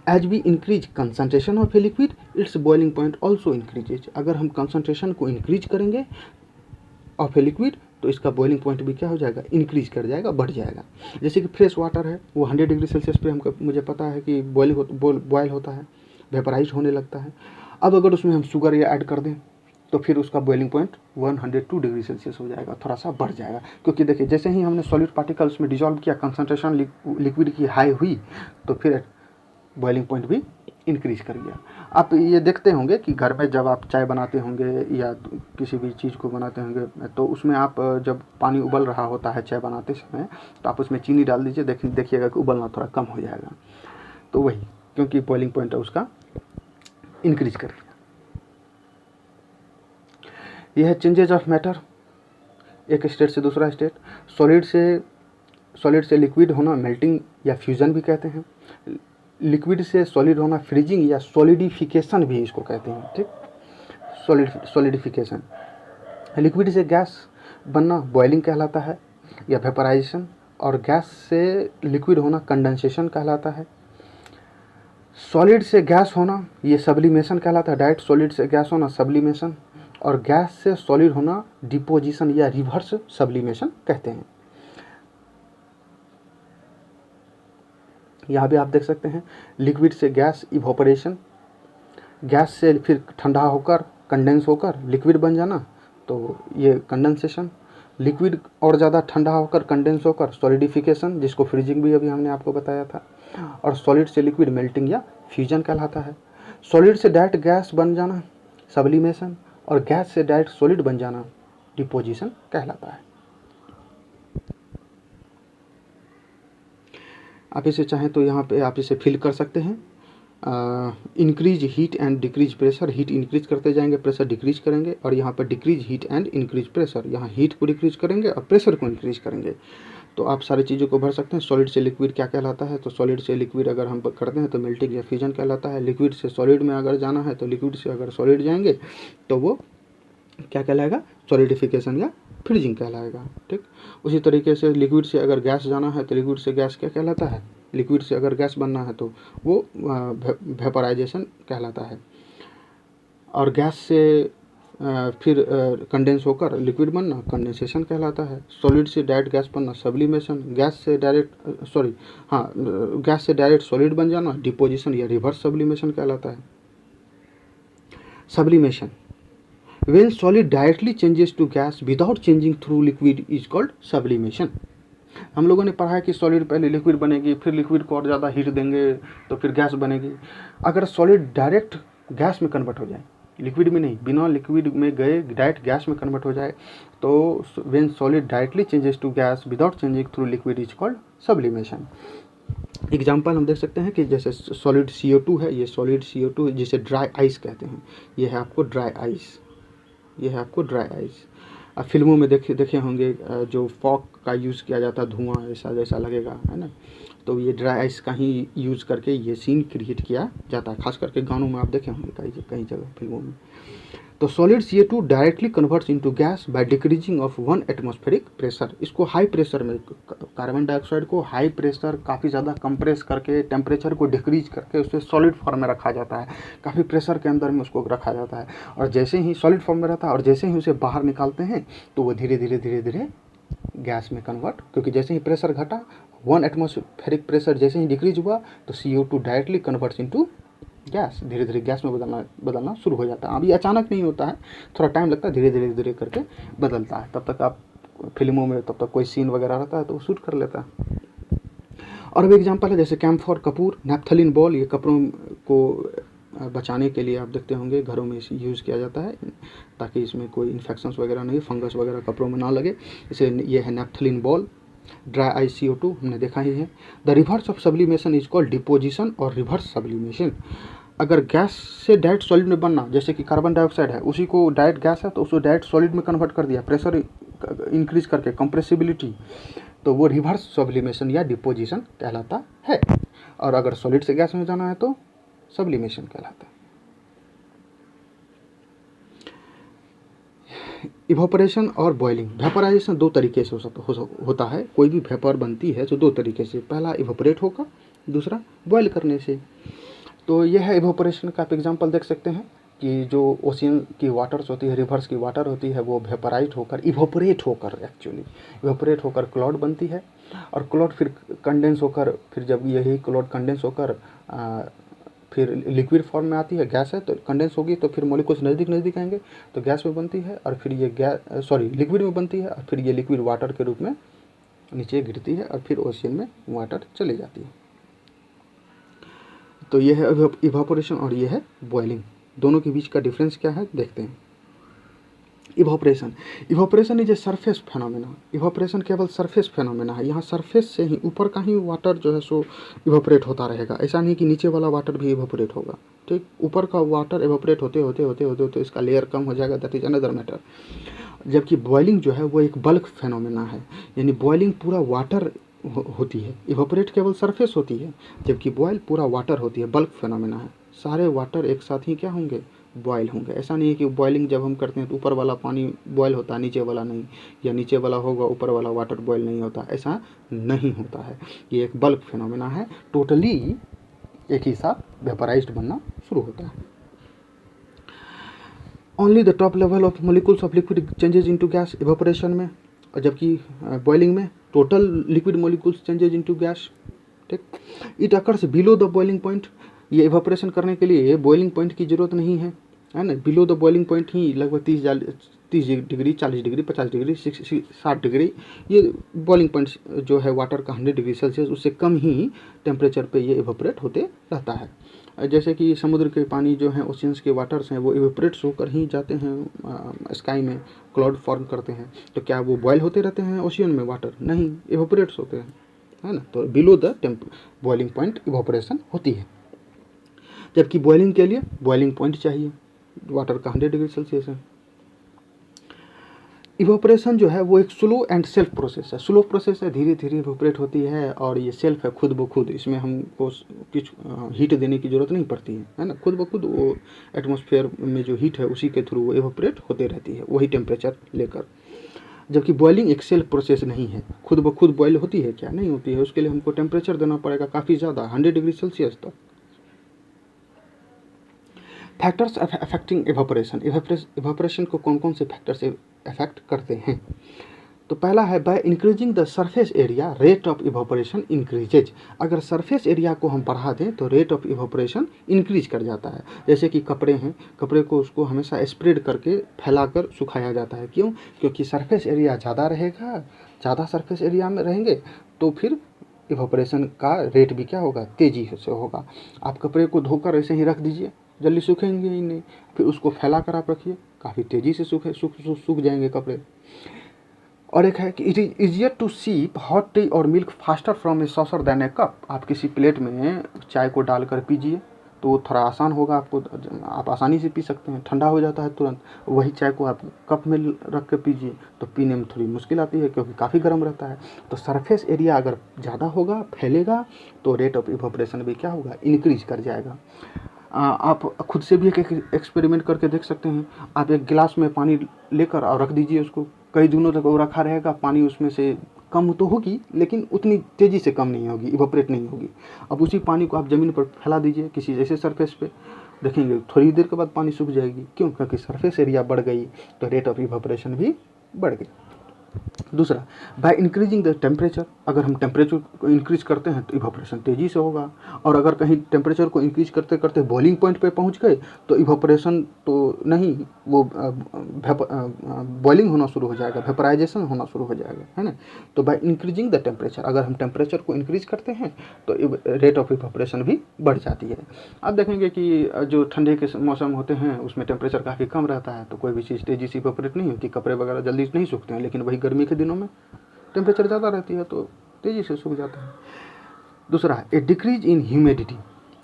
As we increase concentration of a liquid its boiling point also increases. अगर हम कंसंट्रेशन को इंक्रीज करेंगे ऑफ ए लिक्विड तो इसका बॉइलिंग पॉइंट भी क्या हो जाएगा, इंक्रीज कर जाएगा, बढ़ जाएगा। जैसे कि फ्रेश वाटर है, वो 100 डिग्री सेल्सियस पे मुझे पता है कि बॉयल होता है, वेपराइज होने लगता है। अब अगर उसमें हम शुगर या ऐड कर दें तो फिर उसका बॉइलिंग पॉइंट 102 डिग्री सेल्सियस हो जाएगा, थोड़ा सा बढ़ जाएगा। क्योंकि देखिए जैसे ही हमने सॉलिड पार्टिकल्स में डिजॉल्व किया, कंसंट्रेशन लिक्विड की हाई हुई तो फिर बॉइलिंग पॉइंट भी इंक्रीज कर गया। आप ये देखते होंगे कि घर में जब आप चाय बनाते होंगे या किसी भी चीज़ को बनाते होंगे तो उसमें आप जब पानी उबल रहा होता है चाय बनाते समय तो आप उसमें चीनी डाल दीजिए, देखिएगा कि उबलना थोड़ा कम हो जाएगा। तो वही, क्योंकि बॉइलिंग पॉइंट उसका इंक्रीज कर दिया। यह है चेंजेज ऑफ मैटर, एक स्टेट से दूसरा स्टेट। सॉलिड से लिक्विड होना मेल्टिंग या फ्यूजन भी कहते हैं। लिक्विड से सॉलिड होना फ्रीजिंग या सॉलिडिफिकेशन भी इसको कहते हैं। ठीक, सॉलिडिफिकेशन। लिक्विड से गैस बनना बॉइलिंग कहलाता है या वेपराइजेशन, और गैस से लिक्विड होना कंडेंसेशन कहलाता है। सॉलिड से गैस होना ये सब्लिमेशन कहलाता है, डायरेक्ट सॉलिड से गैस होना सब्लिमेशन, और गैस से सॉलिड होना डिपोजिशन या रिवर्स सब्लिमेशन कहते हैं। यहाँ भी आप देख सकते हैं लिक्विड से गैस इवोपरेशन, गैस से फिर ठंडा होकर कंडेंस होकर लिक्विड बन जाना, तो ये कंडेंसेशन। लिक्विड और ज़्यादा ठंडा होकर कंडेंस होकर सॉलिडिफिकेशन, जिसको फ्रीजिंग भी अभी हमने आपको बताया था। और सॉलिड से लिक्विड मेल्टिंग या फ्यूजन कहलाता है। सॉलिड से डायरेक्ट गैस बन जाना सब्लिमेशन, और गैस से डायरेक्ट सॉलिड बन जाना डिपोजिशन कहलाता है। आप इसे चाहें तो यहाँ पे आप इसे फिल कर सकते हैं। Increase heat and decrease pressure, heat increase करते जाएंगे, प्रेशर डिक्रीज करेंगे, और यहाँ पर decrease heat and increase pressure, यहाँ हीट को डिक्रीज करेंगे और प्रेशर को इंक्रीज करेंगे। तो आप सारी चीज़ों को भर सकते हैं। सॉलिड से लिक्विड क्या कहलाता है, तो सॉलिड से लिक्विड अगर हम करते हैं तो मेल्टिंग या फ्यूजन कहलाता है। लिक्विड से सॉलिड में अगर जाना है तो लिक्विड से अगर सॉलिड जाएंगे तो वो क्या कहलाएगा, सॉलिडिफिकेशन या फ्रीजिंग कहलाएगा। ठीक, उसी तरीके से लिक्विड से अगर गैस जाना है तो लिक्विड से गैस क्या कहलाता है, लिक्विड से अगर गैस बनना है तो वो वेपराइजेशन कहलाता है। और गैस से फिर कंडेंस होकर लिक्विड बनना कंडेंसेशन कहलाता है। सॉलिड से डायरेक्ट गैस बनना सब्लिमेशन, गैस से डायरेक्ट सॉलिड बन जाना डिपोजिशन या रिवर्स सब्लिमेशन कहलाता है। Sublimation, when solid directly changes to gas without changing through liquid is called sublimation। हम लोगों ने पढ़ा है कि सॉलिड पहले लिक्विड बनेगी, फिर लिक्विड को और ज़्यादा हीट देंगे तो फिर गैस बनेगी। अगर सॉलिड डायरेक्ट गैस में कन्वर्ट हो जाए, लिक्विड में नहीं, बिना लिक्विड में गए डायरेक्ट गैस में कन्वर्ट हो जाए, तो when solid directly changes to gas without changing through liquid is called sublimation। Example हम देख सकते हैं कि जैसे सॉलिड CO2 है, ये सॉलिड CO2 जिसे ड्राई आइस कहते हैं, ये है आपको ड्राई आइस, ये है आपको ड्राई आइस। अब फिल्मों में देखे होंगे जो फॉग का यूज़ किया जाता है, धुआं ऐसा जैसा लगेगा, है ना, तो ये ड्राई आइस का ही यूज़ करके ये सीन क्रिएट किया जाता है। खास करके गानों में आप देखे होंगे कई जगह फिल्मों में। तो solid CO2 directly converts into gas by decreasing of 1 atmospheric pressure. इसको हाई प्रेशर में, कार्बन डाइऑक्साइड को हाई प्रेशर काफ़ी ज़्यादा कंप्रेस करके टेम्परेचर को डिक्रीज करके उसे सॉलिड फॉर्म में रखा जाता है। काफ़ी प्रेशर के अंदर में उसको रखा जाता है, और जैसे ही सॉलिड फॉर्म में रहता है और जैसे ही उसे बाहर निकालते हैं तो वो धीरे धीरे गैस में कन्वर्ट, क्योंकि जैसे ही प्रेशर घटा, 1 एटमॉस्फेरिक प्रेशर जैसे ही डिक्रीज हुआ तो CO2 directly converts into gas, धीरे धीरे गैस में बदलना शुरू हो जाता है। अभी अचानक नहीं होता है, थोड़ा टाइम लगता है, धीरे धीरे करके बदलता है। तब तक आप फिल्मों में तब तक कोई सीन वगैरह रहता है तो वो शूट कर लेता है। और भी एग्जांपल है जैसे कैम्फोर कपूर, नैप्थलीन बॉल, ये कपड़ों को बचाने के लिए आप देखते होंगे घरों में इसे यूज़ किया जाता है ताकि इसमें कोई इन्फेक्शंस वगैरह नहीं, फंगस वगैरह कपड़ों में ना लगे। इसे ये है naphthalene ball. Dry ice CO2 हमने देखा ही है। The reverse of sublimation is called deposition और रिवर्स सब्लिमेशन। अगर गैस से डायरेक्ट सॉलिड में बनना, जैसे कि कार्बन डाइऑक्साइड है, उसी को डायरेक्ट गैस है तो उसको डायरेक्ट सॉलिड में कन्वर्ट कर दिया प्रेशर इंक्रीज करके, कंप्रेसिबिलिटी, तो वो रिवर्स सब्लिमेशन या डिपोजिशन कहलाता है। और अगर सॉलिड से गैस में जाना है तो सब्लिमेशन कहलाता है। इवोपरेशन और बॉइलिंग। वेपराइजेशन दो तरीके से होता है। कोई भी वेपर बनती है तो दो तरीके से, पहला इवोपरेट होगा, दूसरा बॉयल करने से। तो यह है इवोपरेशन का आप एग्जांपल देख सकते हैं कि जो ओशियन की वाटर्स होती है, रिवर्स की वाटर होती है, वो वेपराइज होकर, इवोपरेट होकर क्लाउड बनती है, और क्लाउड फिर कंडेंस होकर, फिर जब यही क्लाउड कंडेंस होकर फिर लिक्विड फॉर्म में आती है, गैस है तो कंडेंस होगी, तो फिर मॉलिक्यूल्स नज़दीक आएंगे तो गैस में बनती है, और फिर ये लिक्विड में बनती है, और फिर ये लिक्विड वाटर के रूप में नीचे गिरती है, और फिर ओशियन में वाटर चली जाती है। तो ये है इवापोरेशन और ये है बॉइलिंग। दोनों के बीच का डिफरेंस क्या है देखते हैं। Evaporation is a surface phenomena. Evaporation केवल सरफेस फेनोमेना है। यहाँ सरफेस से ही, ऊपर का ही वाटर जो है सो इवापोरेट होता रहेगा। ऐसा नहीं कि नीचे वाला वाटर भी इवापोरेट होगा। ठीक, ऊपर का वाटर इवापोरेट होते इसका लेयर कम हो जाएगा, दैट इज अनदर मैटर। जबकि बॉइलिंग जो है वो एक बल्क फेनोमेना है, यानी बॉइलिंग पूरा वाटर होती है, इवापोरेट केवल सरफेस होती है, जबकि बॉयल पूरा वाटर होती है, बल्क फेनोमेना है। सारे वाटर एक साथ ही क्या होंगे, बॉयल होंगे। ऐसा नहीं है कि बॉइलिंग जब हम करते हैं तो ऊपर वाला पानी बॉयल होता है, नीचे वाला नहीं, या नीचे वाला होगा ऊपर वाला वाटर बॉयल नहीं होता, ऐसा नहीं होता है। ये एक बल्क फेनोमेना है, टोटली एक ही साथ वेपराइज्ड बनना शुरू होता है। Only the top level of molecules of liquid changes into gas evaporation में, और जबकि बॉइलिंग में total liquid molecules changes into gas. ठीक, it occurs below the boiling point. ये इवेपोरेशन करने के लिए बॉइलिंग पॉइंट की जरूरत नहीं है ना। बिलो द बॉइलिंग पॉइंट ही लगभग 30 डिग्री, 40 डिग्री, 50 डिग्री, 60 डिग्री, ये बॉइलिंग पॉइंट जो है वाटर का 100 डिग्री सेल्सियस, उससे कम ही टेम्परेचर पे ये इवेपोरेट होते रहता है। जैसे कि समुद्र के पानी जो हैं, ओशियंस के वाटर्स हैं, वो इवेपोरेट्स होकर ही जाते हैं स्काई में, क्लाउड फॉर्म करते हैं। तो क्या वो बॉयल होते रहते हैं ओशियन में वाटर? नहीं, इवेपोरेट्स होते हैं, है ना। तो below the boiling point evaporation होती है, जबकि बॉइलिंग के लिए बॉइलिंग पॉइंट चाहिए, वाटर का 100 डिग्री सेल्सियस है। इवापोरेशन जो है वो एक स्लो एंड सेल्फ प्रोसेस है। स्लो प्रोसेस है, धीरे धीरे इवापोरेट होती है, और ये सेल्फ है, खुद ब खुद। इसमें हमको कुछ हीट देने की ज़रूरत नहीं पड़ती है ना। खुद ब खुद वो एटमॉस्फेयर में जो हीट है उसी के थ्रू वो इवापोरेट होते रहती है, वही टेम्परेचर लेकर। जबकि बॉइलिंग एक सेल्फ प्रोसेस नहीं है, खुद ब खुद बॉयल होती है क्या, नहीं होती है। उसके लिए हमको टेम्परेचर देना पड़ेगा काफ़ी ज़्यादा, 100 डिग्री सेल्सियस तक। फैक्टर्स अफेक्टिंग इवापोरेशन, इवापोरेशन को कौन कौन से फैक्टर्स अफेक्ट करते हैं। तो पहला है by increasing the surface area rate of evaporation increases. अगर सरफेस एरिया को हम बढ़ा दें तो रेट ऑफ इवापोरेशन इंक्रीज कर जाता है। जैसे कि कपड़े हैं, कपड़े को उसको हमेशा स्प्रेड करके फैलाकर सुखाया जाता है। क्यों? क्योंकि सरफेस एरिया ज़्यादा रहेगा, ज़्यादा सरफेस एरिया में रहेंगे तो फिर इवापोरेशन का रेट भी क्या होगा, तेज़ी से होगा। आप कपड़े को धोकर ऐसे ही रख दीजिए, जल्दी सूखेंगे ही नहीं। फिर उसको फैला कर आप रखिए, काफ़ी तेज़ी से सूख जाएंगे कपड़े। और एक है कि it is easier to sip hot tea और milk faster from a saucer than a cup. आप किसी प्लेट में चाय को डालकर पीजिए तो वो थोड़ा आसान होगा आपको, आप आसानी से पी सकते हैं, ठंडा हो जाता है तुरंत। वही चाय को आप कप में रख कर पीजिए तो पीने में थोड़ी मुश्किल आती है क्योंकि काफ़ी गर्म रहता है। तो सरफेस एरिया अगर ज़्यादा होगा, फैलेगा, तो रेट ऑफ इवापोरेशन भी क्या होगा, इंक्रीज कर जाएगा। आप खुद से भी एक एक्सपेरिमेंट करके देख सकते हैं। आप एक गिलास में पानी लेकर और रख दीजिए, उसको कई दिनों तक वो रखा रहेगा, पानी उसमें से कम तो होगी लेकिन उतनी तेज़ी से कम नहीं होगी, इवापोरेट नहीं होगी। अब उसी पानी को आप ज़मीन पर फैला दीजिए किसी ऐसे सरफेस पे, देखेंगे थोड़ी देर के बाद पानी सूख जाएगी। क्यों? क्योंकि सरफेस एरिया बढ़ गई तो रेट ऑफ इवापोरेशन भी बढ़ गई। दूसरा, बाय इंक्रीजिंग द टेम्परेचर, अगर हम टेम्परेचर को इंक्रीज करते हैं तो इवापोरेशन तेज़ी से होगा। और अगर कहीं टेम्परेचर को इंक्रीज करते करते बॉइलिंग पॉइंट पे पहुंच गए तो इवापोरेशन तो नहीं, वो बॉइलिंग होना शुरू हो जाएगा, वेपराइजेशन होना शुरू हो जाएगा, है ना। तो बाय इंक्रीजिंग द टेम्परेचर, अगर हम टेम्परेचर को इंक्रीज करते हैं तो रेट ऑफ इवापोरेशन भी बढ़ जाती है। आप देखेंगे कि जो ठंडे के मौसम होते हैं उसमें टेम्परेचर काफ़ी कम रहता है तो कोई भी चीज़ तेज़ी से इवापोरेट नहीं होती, कपड़े वगैरह जल्दी नहीं सूखते हैं। लेकिन वही गर्मी के दिनों में टेम्परेचर ज़्यादा रहती है तो तेज़ी से सूख जाता है। दूसरा है a decrease in humidity,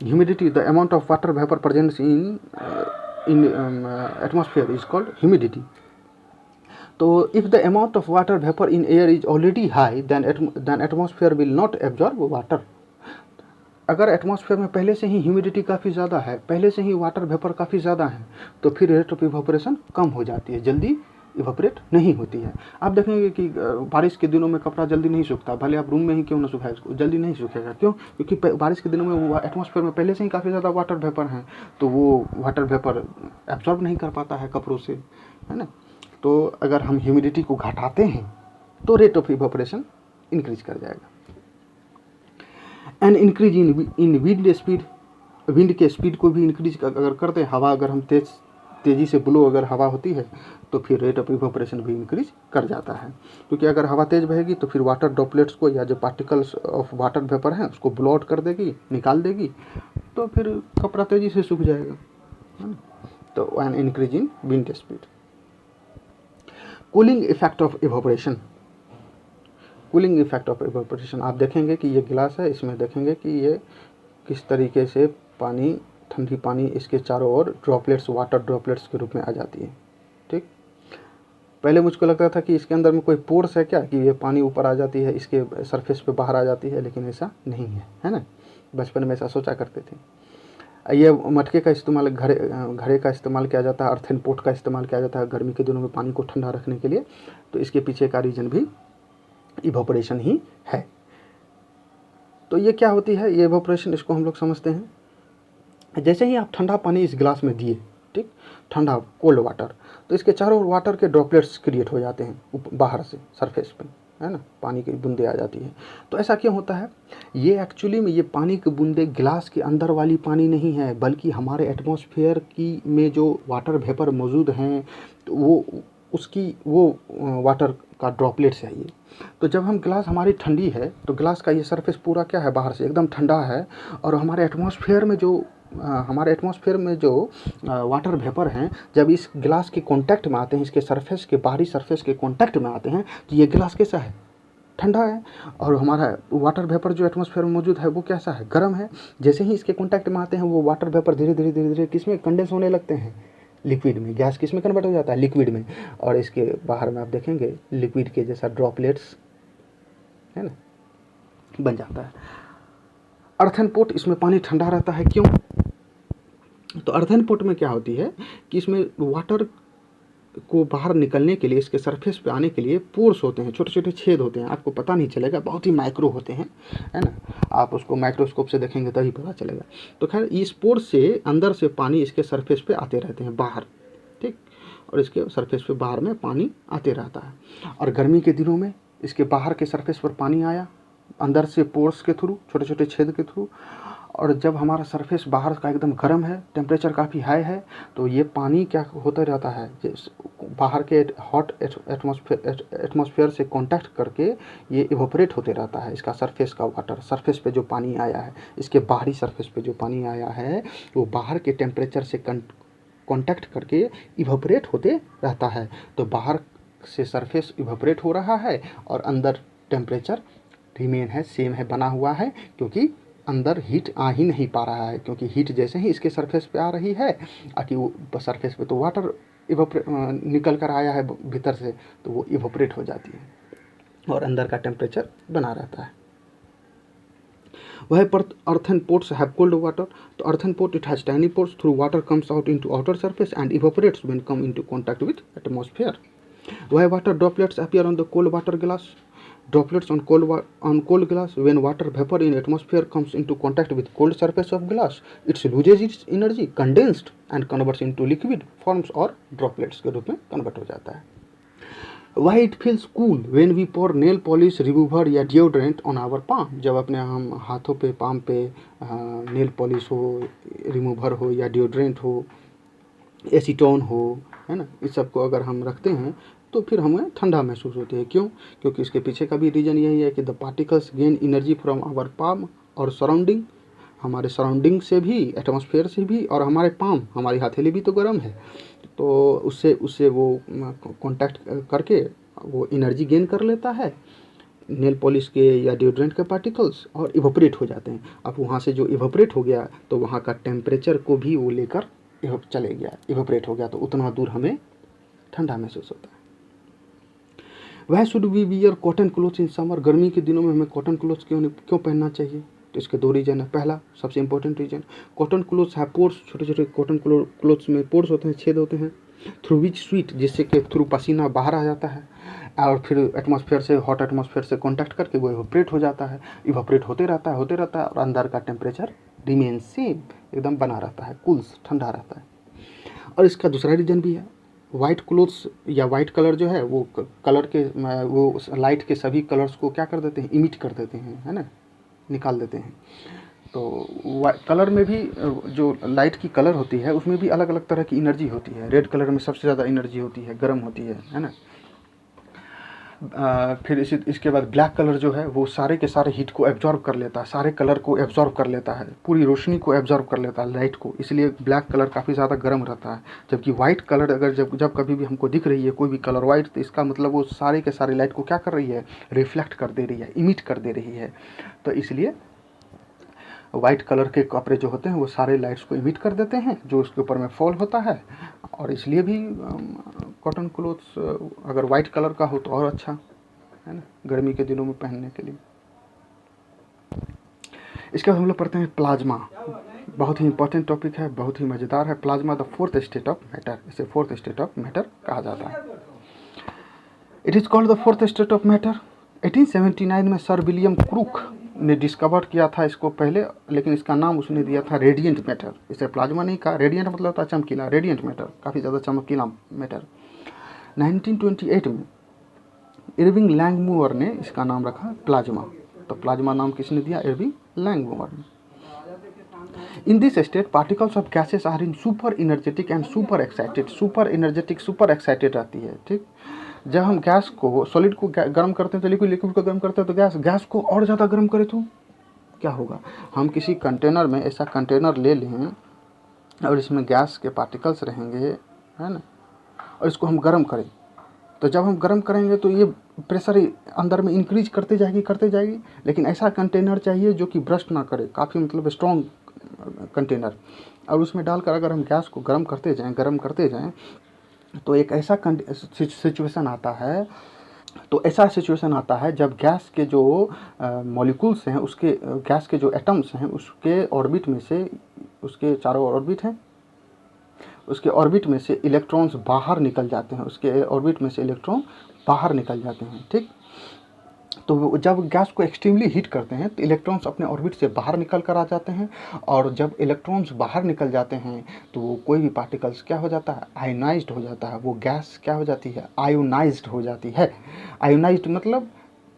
humidity the amount of water vapour present in atmosphere is called humidity. तो if the amount of water vapour in air is already high then atmosphere will not absorb water. अगर atmosphere में पहले से ही humidity काफ़ी ज़्यादा है, पहले से ही वाटर वेपर काफ़ी ज़्यादा है, तो फिर रेट ऑफ इवापोरेशन कम हो जाती है, जल्दी इवापोरेट नहीं होती है। आप देखेंगे कि बारिश के दिनों में कपड़ा जल्दी नहीं सूखता, भले आप रूम में ही क्यों ना सुखाए, उसको जल्दी नहीं सूखेगा। क्यों? क्योंकि बारिश के दिनों में वो एटमॉस्फेयर में पहले से ही काफ़ी ज़्यादा वाटर वेपर हैं, तो वो वाटर वेपर एब्जॉर्ब नहीं कर पाता है कपड़ों से, है ना। तो अगर हम ह्यूमिडिटी को घटाते हैं तो रेट ऑफ इवापोरेशन इंक्रीज कर जाएगा। And increase in wind speed, wind के स्पीड को भी इंक्रीज अगर करते हैं, हवा अगर हम तेज़ी से ब्लो अगर हवा होती है तो फिर रेट ऑफ इवापोरेशन भी इंक्रीज कर जाता है। क्योंकि अगर हवा तेज़ बहेगी तो फिर वाटर ड्रॉपलेट्स को या जो पार्टिकल्स ऑफ वाटर वेपर हैं उसको ब्लो आउट कर देगी, निकाल देगी, तो फिर कपड़ा तेज़ी से सूख जाएगा, है ना। तो an increase in wind speed. Cooling effect of evaporation, cooling effect of evaporation, आप देखेंगे कि ये गिलास है, इसमें देखेंगे कि ये किस तरीके से पानी, ठंडी पानी इसके चारों ओर ड्रॉपलेट्स, वाटर ड्रॉपलेट्स के रूप में आ जाती है। ठीक, पहले मुझको लगता था कि इसके अंदर में कोई पोर्स है क्या, कि ये पानी ऊपर आ जाती है, इसके सरफेस पे बाहर आ जाती है, लेकिन ऐसा नहीं है ना। बचपन में ऐसा सोचा करते थे। ये मटके का इस्तेमाल, घड़े का इस्तेमाल किया जाता है, अर्थन पोट का इस्तेमाल किया जाता है गर्मी के दिनों में पानी को ठंडा रखने के लिए। तो इसके पीछे का रीज़न भी इवापोरेशन ही है। तो ये क्या होती है, ये इवापोरेशन, इसको हम लोग समझते हैं। जैसे ही आप ठंडा पानी इस गिलास में दिए, ठीक, ठंडा कोल्ड वाटर, तो इसके चारों ओर वाटर के ड्रॉपलेट्स क्रिएट हो जाते हैं बाहर से सरफेस पे, है ना, पानी की बूंदें आ जाती है। तो ऐसा क्यों होता है? ये एक्चुअली में ये पानी की बूंदें गिलास के अंदर वाली पानी नहीं है, बल्कि हमारे एटमॉस्फेयर की में जो वाटर वेपर मौजूद हैं तो वो वाटर का ड्रॉपलेट्स है ये। तो जब हम गिलास, हमारी ठंडी है तो गिलास का ये सरफेस पूरा क्या है, बाहर से एकदम ठंडा है, और हमारे एटमॉस्फेयर में जो वाटर वेपर हैं, जब इस गिलास के कांटेक्ट में आते हैं, इसके सरफेस के, बाहरी सरफेस के कांटेक्ट में आते हैं, तो ये गिलास कैसा है, ठंडा है, और हमारा वाटर वेपर जो एटमॉस्फेयर में मौजूद है वो कैसा है, गर्म है। जैसे ही इसके कॉन्टैक्ट में आते हैं वो वाटर वेपर धीरे धीरे धीरे धीरे किस में कंडेंस होने लगते हैं, लिक्विड में। गैस किस में कन्वर्ट हो जाता है, लिक्विड में। और इसके बाहर में आप देखेंगे लिक्विड के जैसा ड्रॉपलेट्स है ना बन जाता है। अर्थन पोर्ट, इसमें पानी ठंडा रहता है, क्यों? तो अर्थन पोर्ट में क्या होती है कि इसमें वाटर को बाहर निकलने के लिए, इसके सरफेस पे आने के लिए पोर्स होते हैं, छोटे छोटे छेद होते हैं। आपको पता नहीं चलेगा, बहुत ही माइक्रो होते हैं, है ना। आप उसको माइक्रोस्कोप से देखेंगे तभी पता चलेगा। तो खैर इस पोर्स से अंदर से पानी इसके सरफेस पे आते रहते हैं बाहर, ठीक। और इसके सरफेस पे बाहर में पानी आते रहता है। और गर्मी के दिनों में इसके बाहर के सरफेस पर पानी आया अंदर से पोर्स के थ्रू, छोटे छोटे छेद के थ्रू। और जब हमारा सरफेस बाहर का एकदम गर्म है, टेम्परेचर काफ़ी हाई है, तो ये पानी क्या होता रहता है, बाहर के हॉट एटमॉस्फेयर से कांटेक्ट करके ये इवोपरेट होते रहता है। इसका सरफेस का वाटर, सरफेस पे जो पानी आया है, इसके बाहरी सरफेस पे जो पानी आया है वो बाहर के टेम्परेचर से कांटेक्ट करके इवोपरेट होते रहता है। तो बाहर से सरफेस इवोपरेट हो रहा है और अंदर टेम्परेचर रिमेन है, सेम है, बना हुआ है, क्योंकि अंदर हीट आ ही नहीं पा रहा है। क्योंकि हीट जैसे ही इसके सरफेस पे आ रही है, कि वो सरफेस पे तो वाटर निकल कर आया है भीतर से, तो वो इवोपरेट हो जाती है और अंदर का टेम्परेचर बना रहता है। वह पर earthen pots have cold water. तो earthen pot it has tiny pores through water comes out into outer surface and evaporates when come into contact with atmosphere. Why water droplets appear on the cold water glass? Droplets on cold glass, when water vapor in atmosphere comes into contact with cold surface of glass, it loses its energy, condensed and converts into liquid forms or droplets के रूप में convert हो जाता है। Why it feels cool when we pour nail polish remover या deodorant on our palm? जब अपने हम हाथों पे, पाम पे नेल पॉलिश हो, रिमूवर हो या डिओड्रेंट हो, एसीटोन हो, है ना, इस सब को अगर हम रखते हैं तो फिर हमें ठंडा महसूस होती है। क्यों? क्योंकि इसके पीछे का भी रीज़न यही है कि the particles gain energy from our palm और सराउंडिंग, हमारे सराउंडिंग से भी, एटमॉस्फेयर से भी, और हमारे पाम, हमारी हथेली भी तो गर्म है, तो उससे वो कांटेक्ट करके वो एनर्जी गेन कर लेता है नेल पॉलिश के या डिओड्रेंट के पार्टिकल्स, और इवोपरेट हो जाते हैं। अब वहाँ से जो इवोपरेट हो गया तो वहाँ का टेम्परेचर को भी वो लेकर चले गया, इवोपरेट हो गया, तो उतना दूर हमें ठंडा महसूस होता है। वह should be wear cotton clothes in summer. गर्मी के दिनों में हमें कॉटन क्लोथ्स क्यों पहनना चाहिए? तो इसके दो रीज़न है। पहला, सबसे इंपॉर्टेंट रीज़न, कॉटन क्लोथ्स है पोर्स, छोटे छोटे कॉटन क्लोथ्स में पोर्स होते हैं, छेद होते हैं, थ्रू विच स्वीट, जिससे कि थ्रू पसीना बाहर आ जाता है और फिर एटमॉस्फेयर से, हॉट एटमॉस्फेयर से कॉन्टैक्ट करके वो इवोपरेट हो जाता है, इवोपरेट होते रहता है और अंदर का टेम्परेचर रिमेन सेम, एकदम बना रहता है, कूल्स, ठंडा रहता है। और इसका दूसरा रीज़न भी है, वाइट क्लोथ्स या वाइट कलर जो है वो कलर के, वो लाइट के सभी कलर्स को क्या कर देते हैं, इमिट कर देते हैं, है ना, निकाल देते हैं। तो कलर में भी जो लाइट की कलर होती है उसमें भी अलग अलग तरह की एनर्जी होती है। रेड कलर में सबसे ज़्यादा एनर्जी होती है, गर्म होती है ना। फिर इसके बाद ब्लैक कलर जो है वो सारे के सारे हीट को एब्जॉर्ब कर लेता है, सारे कलर को एब्जॉर्ब कर लेता है, पूरी रोशनी को एब्जॉर्ब कर लेता है, लाइट को, इसलिए ब्लैक कलर काफ़ी ज़्यादा गर्म रहता है। जबकि वाइट कलर अगर जब कभी भी हमको दिख रही है कोई भी कलर वाइट, तो इसका मतलब वो सारे के सारे लाइट को क्या कर रही है, रिफ्लेक्ट कर दे रही है, इमिट कर दे रही है। तो इसलिए वाइट कलर के कपड़े जो होते हैं वो सारे लाइट्स को इमिट कर देते हैं जो उसके ऊपर में फॉल होता है, और इसलिए भी कॉटन क्लोथ्स अगर वाइट कलर का हो तो और अच्छा है ना, गर्मी के दिनों में पहनने के लिए। इसके बाद हम लोग पढ़ते हैं प्लाज्मा। बहुत ही इंपॉर्टेंट टॉपिक है, बहुत ही मज़ेदार है। Plasma the fourth state of matter, इसे फोर्थ स्टेट ऑफ मैटर कहा जाता है। It is called the fourth state of matter. 1879 में सर विलियम क्रूक ने डिस्कवर किया था इसको पहले, लेकिन इसका नाम उसने दिया था रेडिएंट मैटर। इसे प्लाज्मा नहीं कहा, रेडिएंट मतलब होता है चमकीला, रेडिएंट मैटर काफ़ी ज़्यादा चमकीला मैटर। 1928 में इरविंग लैंगमूअर ने इसका नाम रखा प्लाज्मा। तो प्लाज्मा नाम किसने दिया? इरविंग लैंगमूअर ने। In this state particles of gases are in super energetic and super excited. Super energetic, super excited रहती है, ठीक। जब हम गैस को, सॉलिड को गर्म करते हैं तो लिक्विड को गर्म करते हैं, तो गैस को और ज़्यादा गर्म करें तो क्या होगा? हम किसी कंटेनर में, ऐसा कंटेनर ले लें और इसमें गैस के पार्टिकल्स रहेंगे, है ना, और इसको हम गर्म करें, तो जब हम गर्म करेंगे तो ये प्रेशर अंदर में इंक्रीज करते जाएगी, लेकिन ऐसा कंटेनर चाहिए जो कि ब्रस्ट ना करे, काफ़ी मतलब स्ट्रॉन्ग कंटेनर, और उसमें डालकर अगर हम गैस को गर्म करते जाएं तो एक ऐसा सिचुएशन आता है जब गैस के जो मॉलिक्यूल्स हैं, उसके गैस के जो एटम्स हैं, उसके ऑर्बिट में से, उसके चारों ऑर्बिट हैं, उसके ऑर्बिट में से इलेक्ट्रॉन्स बाहर निकल जाते हैं, ठीक। तो जब गैस को एक्सट्रीमली हीट करते हैं तो इलेक्ट्रॉन्स अपने ऑर्बिट से बाहर निकल कर आ जाते हैं, और जब इलेक्ट्रॉन्स बाहर निकल जाते हैं तो कोई भी पार्टिकल्स क्या हो जाता है, आयोनाइज्ड हो जाता है, वो गैस क्या हो जाती है, आयोनाइज्ड हो जाती है। आयोनाइज्ड मतलब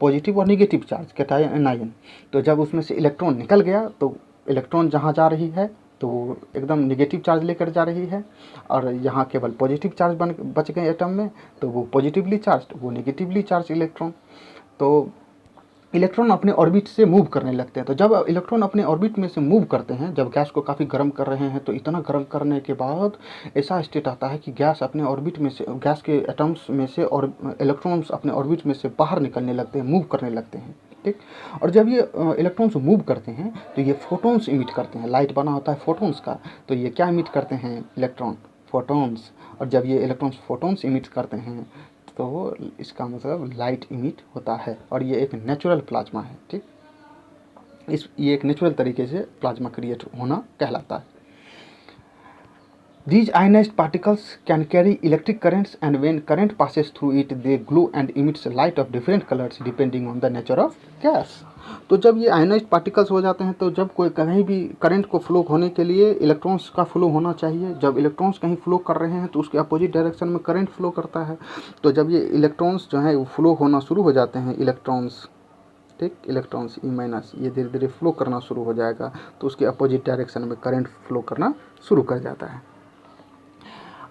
पॉजिटिव और निगेटिव चार्ज, कैटायन आयन। तो जब उसमें से इलेक्ट्रॉन निकल गया तो इलेक्ट्रॉन जहाँ जा रही है तो एकदम निगेटिव चार्ज लेकर जा रही है, और यहाँ केवल पॉजिटिव चार्ज बच गए एटम में, तो वो पॉजिटिवली चार्ज, वो निगेटिवली चार्ज इलेक्ट्रॉन। तो इलेक्ट्रॉन अपने ऑर्बिट से मूव करने लगते हैं। तो जब इलेक्ट्रॉन अपने ऑर्बिट में से मूव करते हैं, जब गैस को काफ़ी गर्म कर रहे हैं, तो इतना गर्म करने के बाद ऐसा स्टेट आता है कि गैस अपने ऑर्बिट में से, गैस के एटम्स में से और इलेक्ट्रॉन्स अपने ऑर्बिट में से बाहर निकलने लगते हैं, मूव करने लगते हैं, ठीक। और जब ये इलेक्ट्रॉन्स मूव करते हैं तो ये फोटॉन्स इमिट करते हैं। लाइट बना होता है फोटॉन्स का, तो ये क्या इमिट करते हैं, इलेक्ट्रॉन, फोटॉन्स। और जब ये इलेक्ट्रॉन्स फोटॉन्स इमिट करते हैं तो इसका मतलब लाइट इमिट होता है, और ये एक नेचुरल प्लाज्मा है, ठीक। ये एक नेचुरल तरीके से प्लाज्मा क्रिएट होना कहलाता है। These ionized particles can carry electric currents, and when current passes through it, they glow and emits light of different colors depending on the nature of gas. तो जब ये आयनाइज्ड पार्टिकल्स हो जाते हैं, तो जब कोई कहीं भी करंट को फ्लो होने के लिए इलेक्ट्रॉन्स का फ्लो होना चाहिए। जब इलेक्ट्रॉन्स कहीं फ्लो कर रहे हैं तो उसके अपोजिट डायरेक्शन में करंट फ्लो करता है। तो जब ये इलेक्ट्रॉन्स जो है वो फ्लो होना शुरू हो जाते हैं, इलेक्ट्रॉन्स, ठीक, इलेक्ट्रॉन्स ई माइनस, ये धीरे धीरे फ्लो करना शुरू हो जाएगा, तो उसके अपोजिट डायरेक्शन में करंट फ्लो करना शुरू कर जाता है।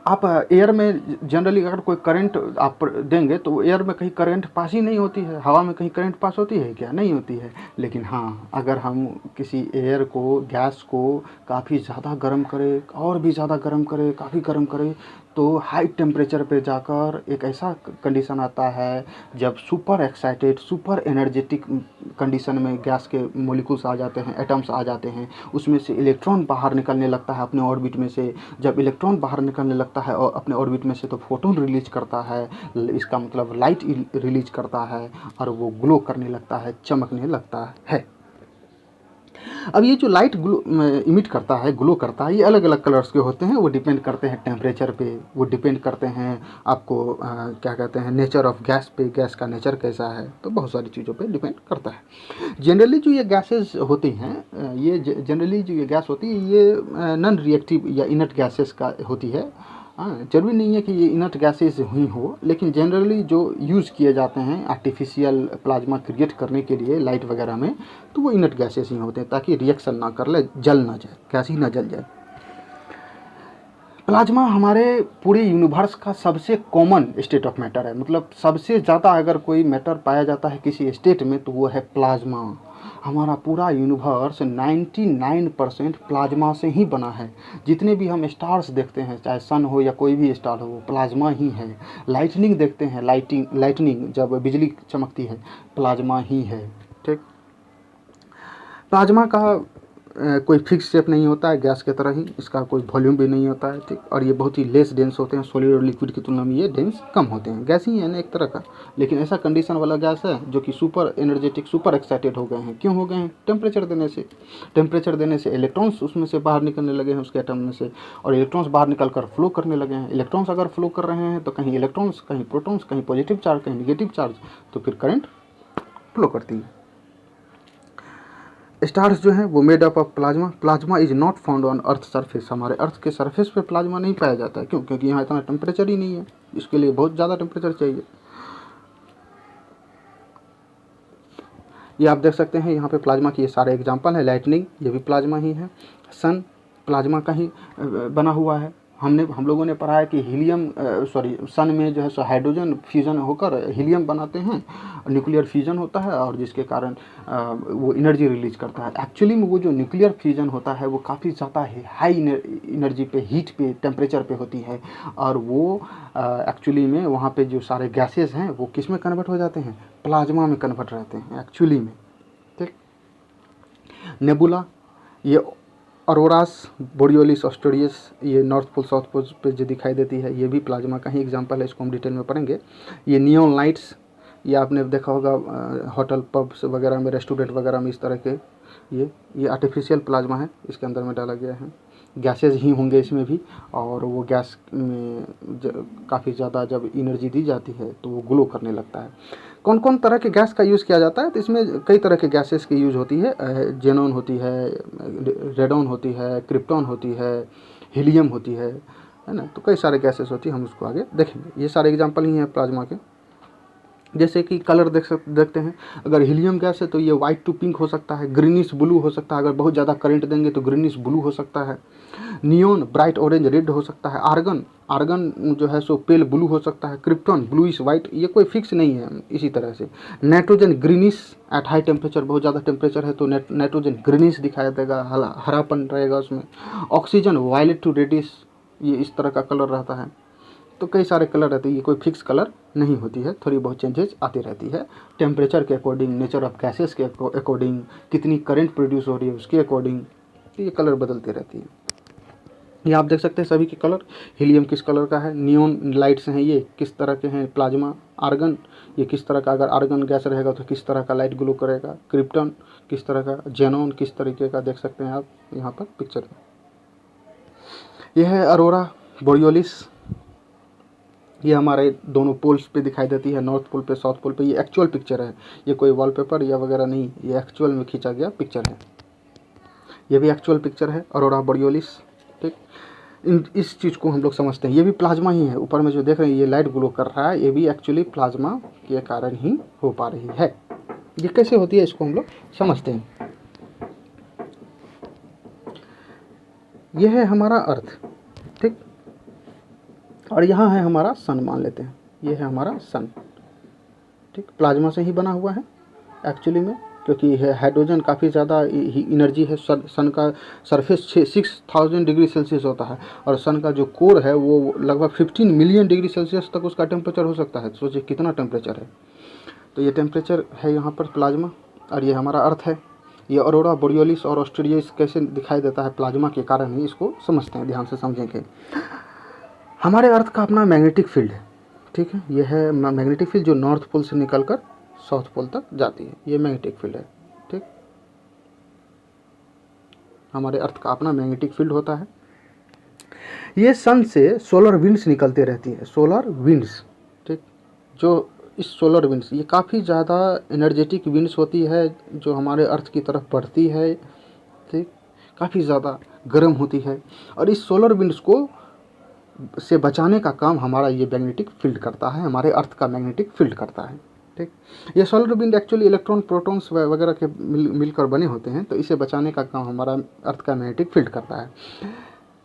आप एयर में जनरली अगर कोई करंट आप देंगे तो एयर में कहीं करंट पास ही नहीं होती है, हवा में कहीं करंट पास होती है क्या, नहीं होती है। लेकिन हाँ, अगर हम किसी एयर को, गैस को काफ़ी ज़्यादा गर्म करें, और भी ज़्यादा गर्म करें, काफ़ी गर्म करें, तो हाई टेम्परेचर पे जाकर एक ऐसा कंडीशन आता है जब super excited, super energetic condition में गैस के मॉलिक्यूल्स आ जाते हैं, एटम्स आ जाते हैं, उसमें से इलेक्ट्रॉन बाहर निकलने लगता है अपने ऑर्बिट में से। जब इलेक्ट्रॉन बाहर निकलने लगता है और अपने ऑर्बिट में से, तो फोटोन रिलीज करता है, इसका मतलब लाइट रिलीज करता है, और वो ग्लो करने लगता है, चमकने लगता है। अब ये जो लाइट ग्लो इमिट करता है, ग्लो करता है, ये अलग अलग कलर्स के होते हैं। वो डिपेंड करते हैं टेम्परेचर पे, वो डिपेंड करते हैं आपको क्या कहते हैं, नेचर ऑफ गैस पे, गैस का नेचर कैसा है, तो बहुत सारी चीज़ों पे डिपेंड करता है। जनरली जो ये गैसेस होती हैं, ये जनरली जो ये गैस होती है, ये नॉन रिएक्टिव या इनर्ट गैसेस का होती है। हाँ, ज़रूरी नहीं है कि ये इनर्ट गैसेस हुई हो, लेकिन जनरली जो यूज़ किए जाते हैं आर्टिफिशियल प्लाज्मा क्रिएट करने के लिए लाइट वगैरह में, तो वो इनर्ट गैसेस ही होते हैं, ताकि रिएक्शन ना कर ले, जल ना जाए, गैस ही ना जल जाए। प्लाज्मा हमारे पूरे यूनिवर्स का सबसे कॉमन स्टेट ऑफ मैटर है। मतलब सबसे ज़्यादा अगर कोई मैटर पाया जाता है किसी स्टेट में, तो वो है प्लाज्मा। हमारा पूरा यूनिवर्स 99% प्लाज्मा से ही बना है। जितने भी हम स्टार्स देखते हैं, चाहे सन हो या कोई भी स्टार हो, वो प्लाज्मा ही है। लाइटनिंग देखते हैं, लाइटनिंग जब बिजली चमकती है, प्लाज्मा ही है, ठीक। प्लाज्मा का कोई फिक्स शेप नहीं होता है, गैस की तरह ही इसका कोई वॉल्यूम भी नहीं होता है, ठीक। और ये बहुत ही लेस डेंस होते हैं, सॉलिड और लिक्विड की तुलना में ये डेंस कम होते हैं। गैस ही है ना एक तरह का, लेकिन ऐसा कंडीशन वाला गैस है जो कि सुपर एनर्जेटिक, सुपर एक्साइटेड हो गए हैं। क्यों हो गए हैं? टेम्परेचर देने से इलेक्ट्रॉन्स उसमें से बाहर निकलने लगे हैं, उसके एटम में से, और इलेक्ट्रॉन्स बाहर निकल कर फ्लो करने लगे हैं। इलेक्ट्रॉन्स अगर फ्लो कर रहे हैं तो कहीं इलेक्ट्रॉन्स, कहीं प्रोटॉन्स, कहीं पॉजिटिव चार्ज, कहीं निगेटिव चार्ज, तो फिर करंट फ्लो करती है। स्टार्स जो हैं वो made up of plasma. Plasma is not found on earth surface. हमारे अर्थ के सरफेस पे प्लाज्मा नहीं पाया जाता है। क्यों? क्योंकि यहाँ इतना टेम्परेचर ही नहीं है, इसके लिए बहुत ज़्यादा टेम्परेचर चाहिए। ये आप देख सकते हैं यहाँ पे प्लाज्मा की ये सारे एग्जांपल है। लाइटनिंग, ये भी प्लाज्मा ही है। सन प्लाज्मा का ही बना हुआ है। हम लोगों ने पढ़ा है कि हीलियम सन में जो है सो हाइड्रोजन फ्यूजन होकर हीलियम बनाते हैं, न्यूक्लियर फ्यूजन होता है और जिसके कारण वो एनर्जी रिलीज करता है। एक्चुअली में वो जो न्यूक्लियर फ्यूजन होता है वो काफ़ी ज़्यादा हाई एनर्जी पे, हीट पे, टेम्परेचर पे होती है और वो एक्चुअली में वहाँ पे जो सारे गैसेस हैं वो किस में कन्वर्ट हो जाते हैं, प्लाज्मा में कन्वर्ट रहते हैं एक्चुअली में। ठीक, नेबुला, ये अरोरास बोरियोलिस ऑस्ट्रेरियस, ये नॉर्थ पोल साउथ पोल पे जो दिखाई देती है ये भी प्लाज्मा का ही एग्जांपल है, इसको हम डिटेल में पढ़ेंगे। ये नियॉन लाइट्स, ये आपने देखा होगा होटल पब्स वगैरह में, रेस्टोरेंट वगैरह में इस तरह के, ये आर्टिफिशियल प्लाज्मा है, इसके अंदर में डाला गया है। गैसेज ही होंगे इसमें भी और वो गैस में काफ़ी ज़्यादा जब एनर्जी दी जाती है तो वो ग्लो करने लगता है। कौन कौन तरह के गैस का यूज़ किया जाता है, तो इसमें कई तरह के गैसेस की यूज़ होती है। जेनॉन होती है, रेडॉन होती है, क्रिप्टॉन होती है, हीलियम होती है ना, तो कई सारे गैसेस होती है, हम उसको आगे देखेंगे। ये सारे एग्जांपल ही हैं प्लाज्मा के। जैसे कि कलर देखते हैं, अगर हीलियम गैस है तो ये वाइट टू पिंक हो सकता है, ग्रीनिश ब्लू हो सकता है, अगर बहुत ज़्यादा करंट देंगे तो ग्रीनिश ब्लू हो सकता है। नियॉन ब्राइट ऑरेंज रेड हो सकता है। आर्गन जो है सो पेल ब्लू हो सकता है। क्रिप्टॉन ब्लूइश वाइट, ये कोई फिक्स नहीं है। इसी तरह से nitrogen greenish at high temperature, बहुत ज़्यादा टेम्परेचर है तो नाइट्रोजन ग्रीनिश दिखाई देगा, हरापन रहेगा उसमें। ऑक्सीजन वायलेट टू रेडिश, ये इस तरह का कलर रहता है। तो कई सारे कलर रहते हैं, ये कोई फिक्स कलर नहीं होती है, थोड़ी बहुत चेंजेस आती रहती है टेम्परेचर के अकॉर्डिंग, नेचर ऑफ गैसेस के अकॉर्डिंग, कितनी करंट प्रोड्यूस हो रही है उसके अकॉर्डिंग, तो ये कलर बदलती रहती है। ये आप देख सकते हैं सभी के कलर। हीलियम किस कलर का है, नियॉन लाइट्स हैं ये किस तरह के हैं, प्लाज्मा आर्गन ये किस तरह का, अगर आर्गन गैस रहेगा तो किस तरह का लाइट ग्लो करेगा, क्रिप्टॉन किस तरह का, जेनॉन किस तरीके का, देख सकते हैं आप यहाँ पर पिक्चर में। यह है अरोरा बोरियोलिस, ये हमारे दोनों पोल्स पे दिखाई देती है, नॉर्थ पोल पे, साउथ पोल पे। ये एक्चुअल पिक्चर है, ये कोई वॉलपेपर या वगैरह नहीं, ये एक्चुअल में खींचा गया पिक्चर है। ये भी एक्चुअल पिक्चर है अरोरा बोरियोलिस। ठीक, इस चीज़ को हम लोग समझते हैं, ये भी प्लाज्मा ही है। ऊपर में जो देख रहे हैं ये लाइट ग्लो कर रहा है, ये भी एक्चुअली प्लाज्मा के कारण ही हो पा रही है। ये कैसे होती है इसको हम लोग समझते हैं। यह है हमारा अर्थ, ठीक, और यहाँ है हमारा सन, मान लेते हैं ये है हमारा सन। ठीक, प्लाज्मा से ही बना हुआ है एक्चुअली में, क्योंकि हाइड्रोजन काफ़ी ज़्यादा एनर्जी है। सन का सरफेस 6000 डिग्री सेल्सियस होता है और सन का जो कोर है वो लगभग 15 मिलियन डिग्री सेल्सियस तक उसका टेम्परेचर हो सकता है। सोचिए कितना टेम्परेचर है। तो ये टेम्परेचर है यहाँ पर प्लाज्मा, और ये हमारा अर्थ है। ये अरोरा बोरियोलिस और ऑस्ट्रेलियस कैसे दिखाई देता है, प्लाज्मा के कारण ही, इसको समझते हैं, ध्यान से समझेंगे। हमारे अर्थ का अपना मैग्नेटिक फील्ड है, ठीक है, यह है मैग्नेटिक फील्ड जो नॉर्थ पोल से निकलकर साउथ पोल तक जाती है, ये मैग्नेटिक फील्ड है। ठीक, हमारे अर्थ का अपना मैग्नेटिक फील्ड होता है। ये सन से सोलर विंड्स निकलते रहती है, सोलर विंड्स। ठीक, जो इस सोलर विंड्स ये काफ़ी ज़्यादा एनर्जेटिक विंड्स होती है जो हमारे अर्थ की तरफ बढ़ती है। ठीक, काफ़ी ज़्यादा गर्म होती है और इस सोलर विंड्स को से बचाने का काम हमारा ये मैग्नेटिक फील्ड करता है, हमारे अर्थ का मैग्नेटिक फील्ड करता है। ठीक, ये solar wind actually electron protons वगैरह के मिलकर बने होते हैं, तो इसे बचाने का काम हमारा अर्थ का मैग्नेटिक फील्ड करता है।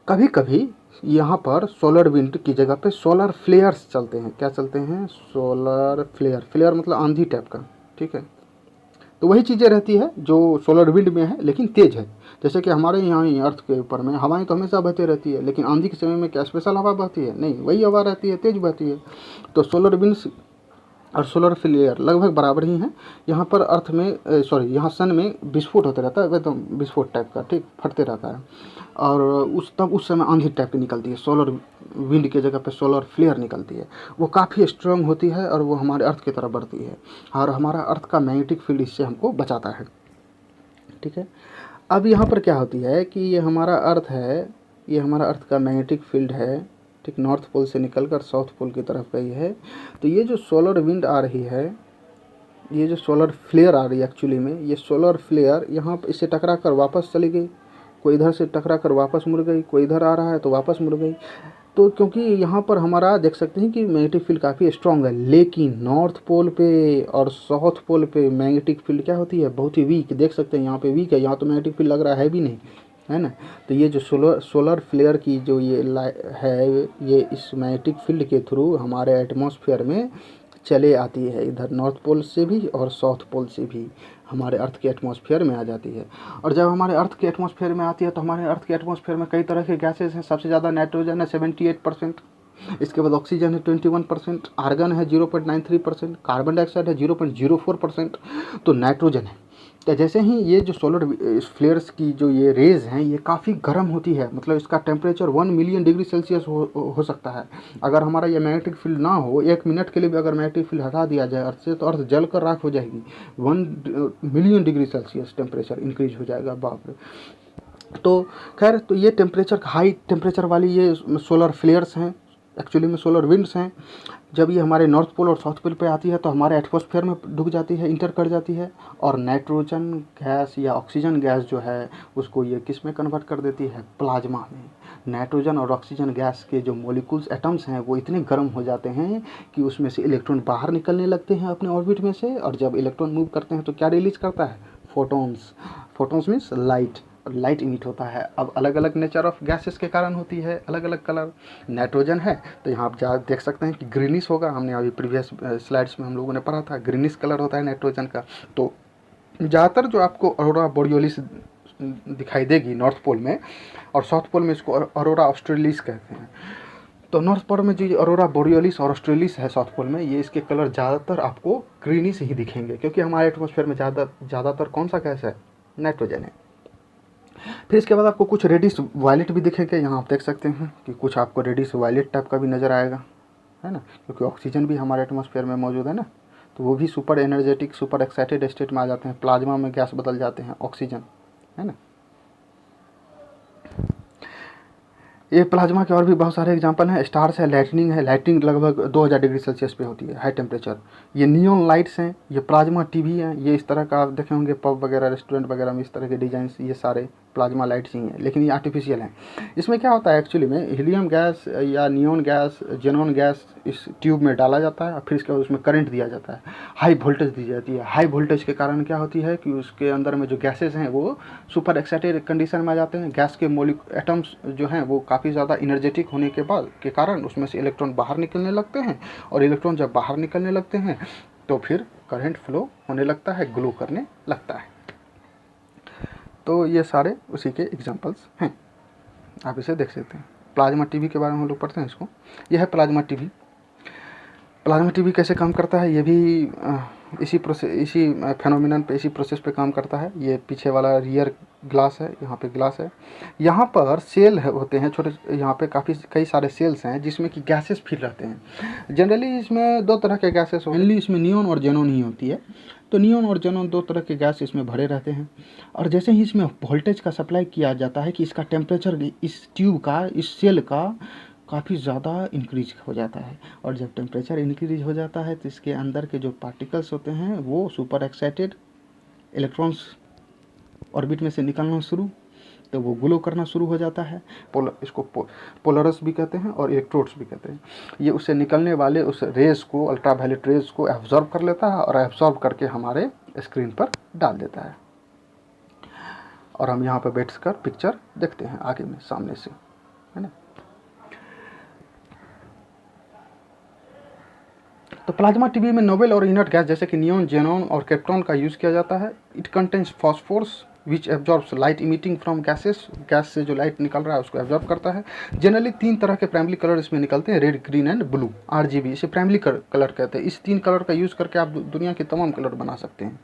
कभी कभी यहाँ पर सोलर विंड की जगह पे सोलर फ्लेयर्स चलते हैं। क्या चलते हैं? Solar flare. फ्लेयर मतलब आंधी टाइप का। ठीक है, तो वही चीज़ें रहती है जो सोलर विंड में है लेकिन तेज़ है। जैसे कि हमारे यहाँ अर्थ के ऊपर में हवाएं तो हमेशा बहती रहती है, लेकिन आंधी के समय में क्या स्पेशल हवा बहती है? नहीं, वही हवा रहती है, तेज़ बहती है। तो सोलर विंड्स और सोलर फ्लेयर लगभग बराबर ही हैं। यहाँ पर अर्थ में यहाँ सन में विस्फोट होता रहता है, एकदम विस्फोट टाइप का, ठीक, फटते रहता है। और उस समय आंधी टाइप की निकलती है, सोलर विंड की जगह पे सोलर फ्लेयर निकलती है। वो काफ़ी स्ट्रांग होती है और वो हमारे अर्थ की तरफ बढ़ती है और हमारा अर्थ का मैग्नेटिक फील्ड इससे हमको बचाता है। ठीक है, अब यहाँ पर क्या होती है कि ये हमारा अर्थ है, ये हमारा अर्थ का मैग्नेटिक फील्ड है। ठीक, नॉर्थ पोल से निकलकर साउथ पोल की तरफ गई है। तो ये जो सोलर विंड आ रही है, ये जो सोलर फ्लेयर आ रही है एक्चुअली में, ये सोलर फ्लेयर यहाँ इससे टकरा कर वापस चली गई, कोई इधर से टकरा कर वापस मुड़ गई, कोई इधर आ रहा है तो वापस मुड़ गई। तो क्योंकि यहाँ पर हमारा देख सकते हैं कि मैग्नेटिक फील्ड काफ़ी स्ट्रॉन्ग है, लेकिन नॉर्थ पोल पे और साउथ पोल पे मैग्नेटिक फील्ड क्या होती है? बहुत ही वीक। देख सकते हैं यहाँ पे वीक है, यहाँ तो मैग्नेटिक फील्ड लग रहा है भी नहीं। है ना। तो ये जो सोलर फ्लेयर की जो ये है, ये इस मैग्नेटिक फील्ड के थ्रू हमारे एटमॉस्फेयर में चले आती है, इधर नॉर्थ पोल से भी और साउथ पोल से भी हमारे अर्थ के एटमॉस्फेयर में आ जाती है। और जब हमारे अर्थ के एटमॉस्फेयर में आती है तो हमारे अर्थ के एटमॉस्फेयर में कई तरह के गैसेज हैं। सबसे ज़्यादा नाइट्रोजन है 78%, इसके बाद ऑक्सीजन है 21%, आर्गन है 0.93%, कार्बन डाइऑक्साइड है 0.04%, तो नाइट्रोजन है। तो जैसे ही ये जो सोलर फ्लेयर्स की जो ये रेज हैं ये काफ़ी गर्म होती है, मतलब इसका टेम्परेचर 1 मिलियन डिग्री सेल्सियस हो सकता है। अगर हमारा ये मैग्नेटिक फील्ड ना हो, 1 मिनट के लिए भी अगर मैग्नेटिक फील्ड हटा दिया जाए अर्थ से, तो अर्थ जल कर राख हो जाएगी। 1 million degree Celsius temperature increase हो जाएगा, बाप रे। तो खैर, तो ये टेम्परेचर, हाई टेम्परेचर वाली ये सोलर फ्लेयर्स हैं, एक्चुअली में सोलर विंड्स हैं। जब ये हमारे नॉर्थ पोल और साउथ पोल पे आती है तो हमारे एटमॉस्फेयर में डूब जाती है, इंटर कर जाती है, और नाइट्रोजन गैस या ऑक्सीजन गैस जो है उसको ये किस में कन्वर्ट कर देती है, प्लाज्मा में। नाइट्रोजन और ऑक्सीजन गैस के जो मॉलिक्यूल्स, एटम्स हैं, वो इतने गर्म हो जाते हैं कि उसमें से इलेक्ट्रॉन बाहर निकलने लगते हैं अपने ऑर्बिट में से, और जब इलेक्ट्रॉन मूव करते हैं तो क्या रिलीज करता है, photons. Photons means light, light emit होता है। अब अलग अलग नेचर ऑफ गैसेस के कारण होती है, अलग अलग कलर। नाइट्रोजन है तो यहाँ आप देख सकते हैं कि ग्रीनिश होगा, हमने अभी प्रीवियस स्लाइड्स में हम लोगों ने पढ़ा था, ग्रीनिश कलर होता है नाइट्रोजन का। तो ज़्यादातर जो आपको ऑरोरा बोरियोलिस दिखाई देगी नॉर्थ पोल में, और साउथ पोल में इसको ऑरोरा ऑस्ट्रेलिस कहते हैं। तो नॉर्थ पोल में जो ऑरोरा बोरियोलिस और ऑस्ट्रेलिस है साउथ पोल में, ये इसके कलर ज़्यादातर आपको ग्रीनिश ही दिखेंगे, क्योंकि हमारे एटमॉस्फेयर में ज़्यादातर कौन सा गैस है, नाइट्रोजन है। फिर इसके बाद आपको कुछ रेडिश वायलेट भी दिखेंगे, यहाँ आप देख सकते हैं कि कुछ आपको रेडिश वायलेट टाइप का भी नज़र आएगा, है ना, क्योंकि ऑक्सीजन भी हमारे एटमॉस्फेयर में मौजूद है ना। तो वो भी super energetic, super excited state में आ जाते हैं, प्लाज्मा में गैस बदल जाते हैं, ऑक्सीजन, है ना। ये प्लाज्मा के और भी बहुत सारे एग्जांपल हैं। स्टार्स है, लाइटनिंग है, लाइटनिंग लगभग 2000 डिग्री सेल्सियस पे होती है, हाई टेम्परेचर। ये नियॉन लाइट्स हैं, ये प्लाज्मा टीवी हैं, ये इस तरह का आप देखे होंगे पब वगैरह, रेस्टोरेंट वगैरह में इस तरह के डिजाइन, ये सारे प्लाज्मा लाइट्स ही हैं, लेकिन ये आर्टिफिशियल हैं। इसमें क्या होता है एक्चुअली में, हीलियम गैस या नियॉन गैस, जेनॉन गैस इस ट्यूब में डाला जाता है, और फिर इसके बाद उसमें करंट दिया जाता है, हाई वोल्टेज दी जाती है। हाई वोल्टेज के कारण क्या होती है कि उसके अंदर में जो गैसेज हैं वो सुपर एक्साइटेड कंडीशन में आ जाते हैं। गैस के एटम्स जो हैं वो काफ़ी ज़्यादा एनर्जेटिक होने के कारण उसमें से इलेक्ट्रॉन बाहर निकलने लगते हैं, और इलेक्ट्रॉन जब बाहर निकलने लगते हैं तो फिर करंट फ्लो होने लगता है, ग्लो करने लगता है। तो ये सारे उसी के एग्जांपल्स हैं, आप इसे देख सकते हैं। प्लाज्मा टीवी के बारे में हम लोग पढ़ते हैं इसको। यह है प्लाज्मा टीवी। प्लाज्मा टीवी कैसे काम करता है, ये भी इसी फेनोमेनन पे, इसी प्रोसेस पे काम करता है। ये पीछे वाला रियर ग्लास है, यहाँ पे ग्लास है, यहाँ पर सेल होते हैं छोटे, यहाँ पे कई सारे सेल्स हैं जिसमें कि गैसेस फिल रहते हैं। जनरली इसमें दो तरह के गैसेस, मेनली इसमें नियॉन और जेनॉन ही होती है। तो नियॉन और जेनॉन दो तरह के गैस इसमें भरे रहते हैं, और जैसे ही इसमें वोल्टेज का सप्लाई किया जाता है कि इसका टेम्परेचर इस ट्यूब का, इस सेल का काफ़ी ज़्यादा इंक्रीज हो जाता है, और जब टेम्परेचर इंक्रीज हो जाता है तो इसके अंदर के जो पार्टिकल्स होते हैं वो सुपर एक्साइटेड, इलेक्ट्रॉन्स ऑर्बिट में से निकलना शुरू, तो वो ग्लो करना शुरू हो जाता है। इसको पोलरस भी कहते हैं और इलेक्ट्रोड्स भी कहते हैं। ये उससे निकलने वाले उस रेज को, अल्ट्रावायलेट रेज को एब्जॉर्ब कर लेता है, और एब्जॉर्ब करके हमारे स्क्रीन पर डाल देता है, और हम यहाँ पर बैठकर पिक्चर देखते हैं आगे में, सामने से, है ना। तो प्लाज्मा टीवी में नोबल और इनर्ट गैस जैसे कि नियॉन, जेनॉन और क्रिप्टॉन का यूज़ किया जाता है। It contains phosphorus which absorbs light emitting from gases, gas से जो लाइट निकल रहा है उसको एब्जॉर्ब करता है। जनरली 3 तरह के प्राइमरी कलर इसमें निकलते हैं, red, green and blue, RGB, इसे प्राइमरी कलर कहते हैं। इस 3 कलर का यूज़ करके आप दुनिया के तमाम कलर बना सकते हैं,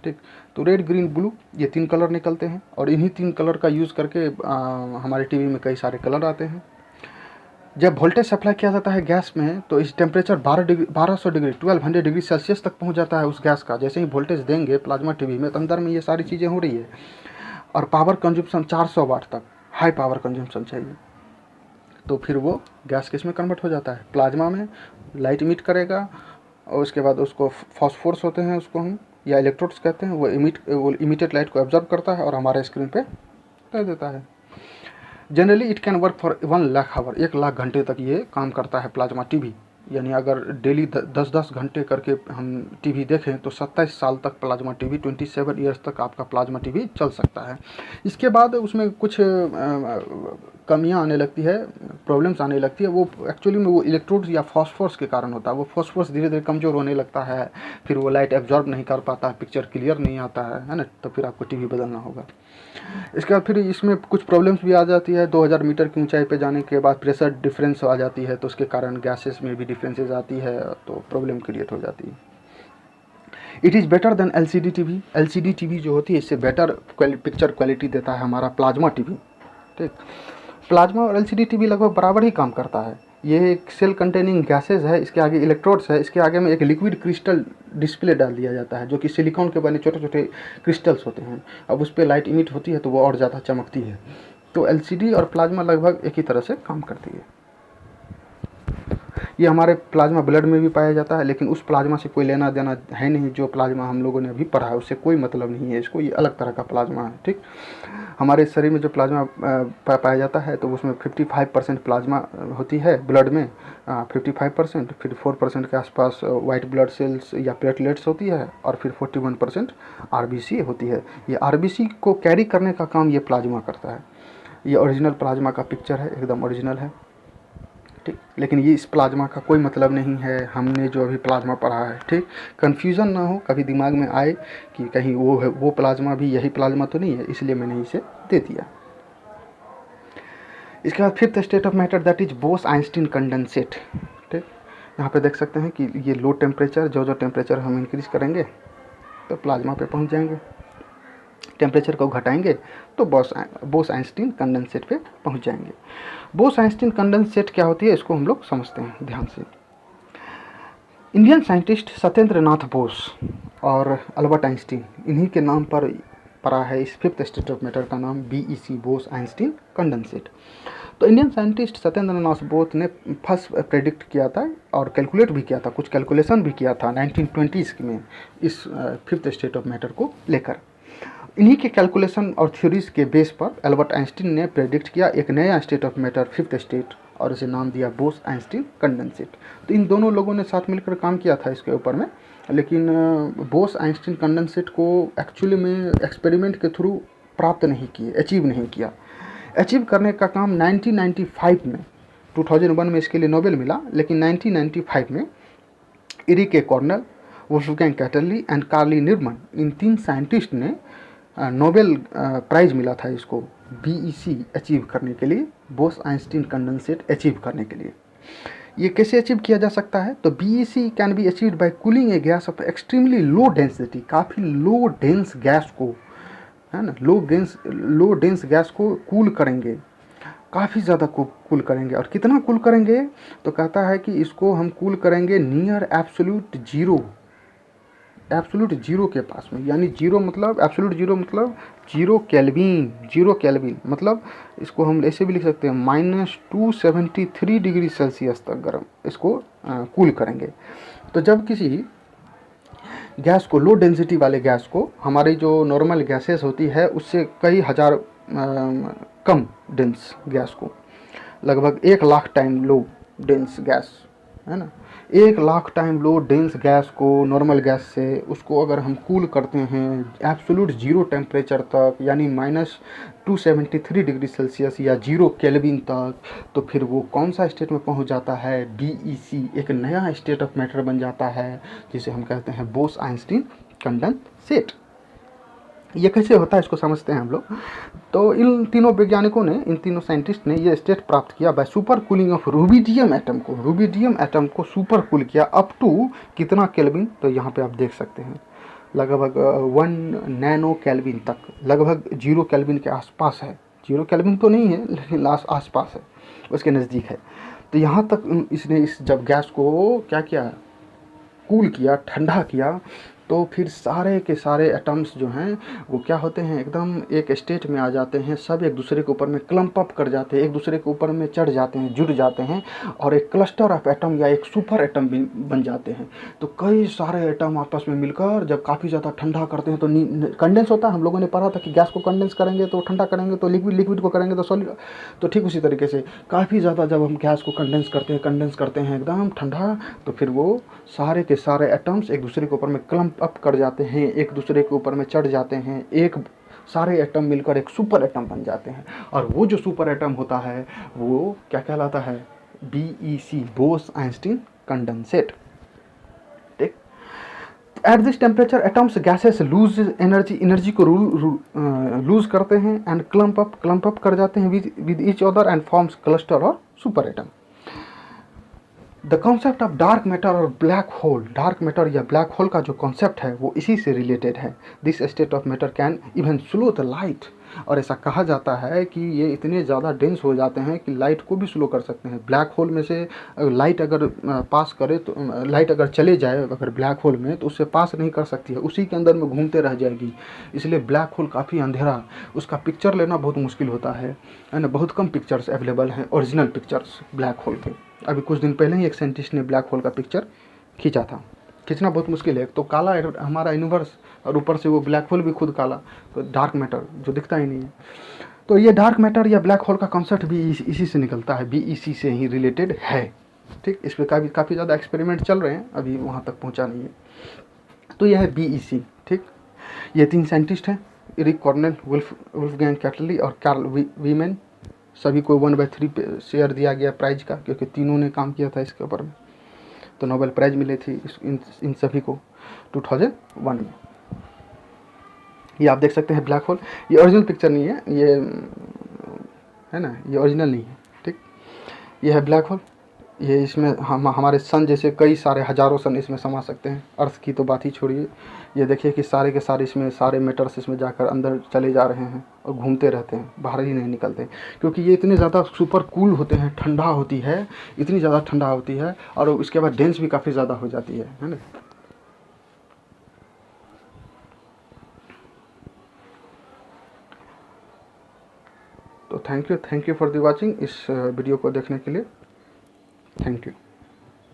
ठीक। तो रेड, ग्रीन, ब्लू, ये 3 कलर निकलते हैं, और इन्हीं 3 कलर का यूज़ करके हमारे टीवी में कई सारे कलर आते हैं। जब वोल्टेज सप्लाई किया जाता है गैस में तो इस टेम्परेचर 1200 डिग्री 1200 डिग्री सेल्सियस तक पहुंच जाता है उस गैस का। जैसे ही वोल्टेज देंगे प्लाज्मा टीवी में तो अंदर में ये सारी चीज़ें हो रही है, और पावर कंजम्पशन 400 वाट तक, हाई पावर कंजम्पशन चाहिए। तो फिर वो गैस किस में कन्वर्ट हो जाता है, प्लाज्मा में, लाइट इमिट करेगा, और उसके बाद उसको फॉस्फोरस होते हैं, उसको हम या इलेक्ट्रोड्स कहते हैं, वो इमिटेड लाइट को एब्जॉर्ब करता है और हमारे स्क्रीन पे दे देता है। Generally it can work for 1 lakh hour, 1 lakh घंटे तक ये काम करता है प्लाज्मा टीवी। यानी अगर डेली 10-10 घंटे करके हम टीवी देखें तो 27 साल तक प्लाज्मा टीवी, 27 ईयर्स तक आपका प्लाज्मा टीवी चल सकता है। इसके बाद उसमें कुछ कमियां आने लगती है, प्रॉब्लम्स आने लगती है। वो एक्चुअली में वो इलेक्ट्रोड्स या फॉस्फोरस के कारण होता है। वो फॉस्फोरस धीरे धीरे कमज़ोर होने लगता है, फिर वो लाइट एब्जॉर्ब नहीं कर पाता, पिक्चर क्लियर नहीं आता है ना, तो फिर आपको टीवी बदलना होगा। इसके बाद फिर इसमें कुछ प्रॉब्लम्स भी आ जाती है। 2000 मीटर की ऊंचाई पे जाने के बाद प्रेशर डिफरेंस आ जाती है, तो उसके कारण गैसेस में भी डिफरेंसेस आती है, तो प्रॉब्लम क्रिएट हो जाती है। It is better than LCD TV. LCD TV जो होती है इससे बेटर पिक्चर क्वालिटी देता है हमारा प्लाज्मा टीवी। ठीक, प्लाज्मा और LCD टीवी लगभग बराबर ही काम करता है। ये एक सेल कंटेनिंग गैसेज है, इसके आगे इलेक्ट्रोड्स है, इसके आगे में एक लिक्विड क्रिस्टल डिस्प्ले डाल दिया जाता है जो कि सिलिकॉन के बने छोटे छोटे क्रिस्टल्स होते हैं। अब उस पर लाइट इमिट होती है तो वो और ज़्यादा चमकती है। तो LCD और प्लाज्मा लगभग एक ही तरह से काम करती है। ये हमारे प्लाज्मा ब्लड में भी पाया जाता है, लेकिन उस प्लाज्मा से कोई लेना देना है नहीं। जो प्लाज्मा हम लोगों ने अभी पढ़ा है उससे कोई मतलब नहीं है इसको, ये अलग तरह का प्लाज्मा है। ठीक, हमारे शरीर में जो प्लाज्मा पाया जाता है तो उसमें 55% प्लाज्मा होती है ब्लड में, 55%, फिर 4% के आसपास वाइट ब्लड सेल्स या प्लेटलेट्स होती है, और फिर 41% RBC होती है। ये RBC को कैरी करने का काम ये प्लाज्मा करता है। ये ओरिजिनल प्लाज्मा का पिक्चर है, एकदम ओरिजिनल है। ठीक, लेकिन ये इस प्लाज्मा का कोई मतलब नहीं है, हमने जो अभी प्लाज्मा पढ़ा है। ठीक, कन्फ्यूज़न ना हो, कभी दिमाग में आए कि कहीं वो है वो प्लाज्मा भी यही प्लाज्मा तो नहीं है, इसलिए मैंने इसे दे दिया। इसके बाद fifth state of matter that is Bose Einstein condensate. ठीक, यहाँ पे देख सकते हैं कि ये लो टेम्परेचर, जो टेम्परेचर हम इंक्रीज़ करेंगे तो प्लाज्मा पे पहुँच जाएंगे, टेम्परेचर को घटाएंगे तो बोस आइंस्टीन कंडेंसेट पे पहुंच जाएंगे। बोस आइंस्टीन कंडेंसेट क्या होती है इसको हम लोग समझते हैं ध्यान से। इंडियन साइंटिस्ट सत्येंद्र नाथ बोस और अल्बर्ट आइंस्टीन, इन्हीं के नाम पर पड़ा है इस फिफ्थ स्टेट ऑफ मैटर का नाम, BEC, बोस आइंस्टीन कंडेंसेट। तो इंडियन साइंटिस्ट सत्येंद्र नाथ बोस ने फर्स्ट प्रेडिक्ट किया था और कैलकुलेट भी किया था, कुछ कैलकुलेशन भी किया था 1920s में इस फिफ्थ स्टेट ऑफ मैटर को लेकर। इन्हीं के कैलकुलेशन और थ्योरीज के बेस पर एल्बर्ट आइंस्टीन ने प्रेडिक्ट किया एक नया state of matter, fifth state, और इसे नाम दिया बोस आइंस्टीन कंडेंसेट। तो इन दोनों लोगों ने साथ मिलकर काम किया था इसके ऊपर में, लेकिन बोस आइंस्टीन कंडेंसेट को एक्चुअली में एक्सपेरिमेंट के थ्रू प्राप्त नहीं किए, अचीव नहीं किया। अचीव करने का काम 1995 में, 2001 में इसके लिए नोबेल मिला, लेकिन 1995 में Eric Cornell, Wolfgang Ketterle and Carl निर्मन, इन 3 साइंटिस्ट ने नोबेल प्राइज़ मिला था इसको BEC अचीव करने के लिए, बोस आइंस्टीन कंडेंसेट अचीव करने के लिए। ये कैसे अचीव किया जा सकता है? तो BEC can be achieved by cooling A gas off extremely low density, काफ़ी लो डेंस गैस को, है ना, लो डेंस गैस को कूल करेंगे, काफ़ी ज़्यादा कूल करेंगे। और कितना कूल करेंगे? तो कहता है कि इसको हम कूल करेंगे near absolute zero, absolute zero के पास में, यानी जीरो मतलब एब्सोल्यूट जीरो मतलब जीरो केल्विन मतलब इसको हम ऐसे भी लिख सकते हैं -273 डिग्री सेल्सियस तक गर्म इसको कूल करेंगे। तो जब किसी गैस को, लो डेंसिटी वाले गैस को, हमारी जो नॉर्मल गैसेस होती है उससे कई हज़ार कम डेंस गैस को, लगभग 1 लाख टाइम लो डेंस गैस, है ना, 1 लाख टाइम लो डेंस गैस को, नॉर्मल गैस से, उसको अगर हम कूल करते हैं एब्सोल्यूट जीरो टेम्परेचर तक, यानी -273 डिग्री सेल्सियस या 0 केल्विन तक, तो फिर वो कौन सा स्टेट में पहुंच जाता है? BEC, एक नया स्टेट ऑफ मैटर बन जाता है जिसे हम कहते हैं बोस आइंस्टीन कंडेंसेट। ये कैसे होता है इसको समझते हैं हम लोग। तो इन तीनों वैज्ञानिकों ने, इन तीनों साइंटिस्ट ने ये स्टेट प्राप्त किया by super cooling of rubidium atom को। रूबिडियम एटम को सुपर कूल किया अप टू कितना केल्विन? तो यहाँ पे आप देख सकते हैं लगभग 1 नैनो केल्विन तक, लगभग 0 केल्विन के आसपास है। 0 केल्विन तो नहीं है लेकिन आसपास है, उसके नज़दीक है। तो यहाँ तक इसने इस जब गैस को क्या किया, कूल किया, ठंडा किया, तो फिर सारे के सारे एटम्स जो हैं वो क्या होते हैं, एकदम एक स्टेट में आ जाते हैं, सब एक दूसरे के ऊपर में क्लम्प अप कर जाते हैं, एक दूसरे के ऊपर में चढ़ जाते हैं, जुड़ जाते हैं और एक क्लस्टर ऑफ एटम या एक सुपर एटम भी बन जाते हैं। तो कई सारे एटम आपस में मिलकर जब काफ़ी ज़्यादा ठंडा करते हैं तो कंडेंस होता है। हम लोगों ने पढ़ा था कि गैस को कंडेंस करेंगे तो ठंडा करेंगे तो लिक्विड, लिक्विड को करेंगे तो सॉलिड। तो ठीक उसी तरीके से काफ़ी ज़्यादा जब हम गैस को कंडेंस करते हैं एकदम ठंडा, तो फिर वो सारे के सारे एटम्स एक दूसरे के ऊपर में क्लम्प अप कर जाते हैं, एक दूसरे के ऊपर में चढ़ जाते हैं, एक सारे एटम मिलकर एक सुपर एटम बन जाते हैं। और वो जो सुपर एटम होता है वो क्या कहलाता है, BEC, बोस-आइंस्टीन कंडेंसेट। ठीक, at this temperature atoms gases lose energy को लूज करते हैं एंड क्लम्प अप कर जाते हैं with each other and forms cluster और super atom. The concept of dark matter और ब्लैक होल, डार्क मैटर या ब्लैक होल का जो कॉन्सेप्ट है वो इसी से रिलेटेड है। This state of matter can even slow the light, और ऐसा कहा जाता है कि ये इतने ज़्यादा डेंस हो जाते हैं कि लाइट को भी स्लो कर सकते हैं। ब्लैक होल में से लाइट अगर पास करे तो लाइट अगर चले जाए अगर ब्लैक होल में तो उससे पास नहीं कर सकती है, उसी के अंदर में घूमते रह जाएगी। इसलिए ब्लैक होल काफ़ी अंधेरा, उसका पिक्चर लेना बहुत मुश्किल होता है ना। बहुत कम पिक्चर्स अवेलेबल हैं, ओरिजिनल पिक्चर्स ब्लैक होल के। अभी कुछ दिन पहले ही एक साइंटिस्ट ने ब्लैक होल का पिक्चर खींचा था। खींचना बहुत मुश्किल है, तो काला हमारा यूनिवर्स और ऊपर से वो ब्लैक होल भी खुद काला, तो डार्क मैटर जो दिखता ही नहीं है। तो ये डार्क मैटर या ब्लैक होल का कॉन्सेप्ट भी इसी से निकलता है, BEC से ही रिलेटेड है। ठीक, इस पर काफ़ी ज़्यादा एक्सपेरिमेंट चल रहे हैं, अभी वहाँ तक पहुँचा नहीं है। तो यह है BEC। ठीक, ये 3 साइंटिस्ट हैं, इरिक कॉर्नेल, वुल्फगैंग कैटली और कार्ल वीमैन। सभी को 1/3 पे शेयर दिया गया प्राइज का, क्योंकि तीनों ने काम किया था इसके ऊपर में। तो नोबेल प्राइज मिले थे इन सभी को 2001 में। ये आप देख सकते हैं ब्लैक होल, ये ओरिजिनल पिक्चर नहीं है, ये है ना, ये ओरिजिनल नहीं है। ठीक, ये है ब्लैक होल। ये इसमें हमारे सन जैसे कई सारे हज़ारों सन इसमें समा सकते हैं। अर्थ की तो बात ही छोड़िए, ये देखिए कि सारे के सारे इसमें सारे मैटर्स इसमें जाकर अंदर चले जा रहे हैं और घूमते रहते हैं, बाहर ही नहीं निकलते, क्योंकि ये इतने ज़्यादा सुपर कूल होते हैं, ठंडा होती है, इतनी ज़्यादा ठंडा होती है, और उसके बाद डेंस भी काफ़ी ज़्यादा हो जाती है ना। तो thank you for the watching. इस वीडियो को देखने के लिए थैंक यू।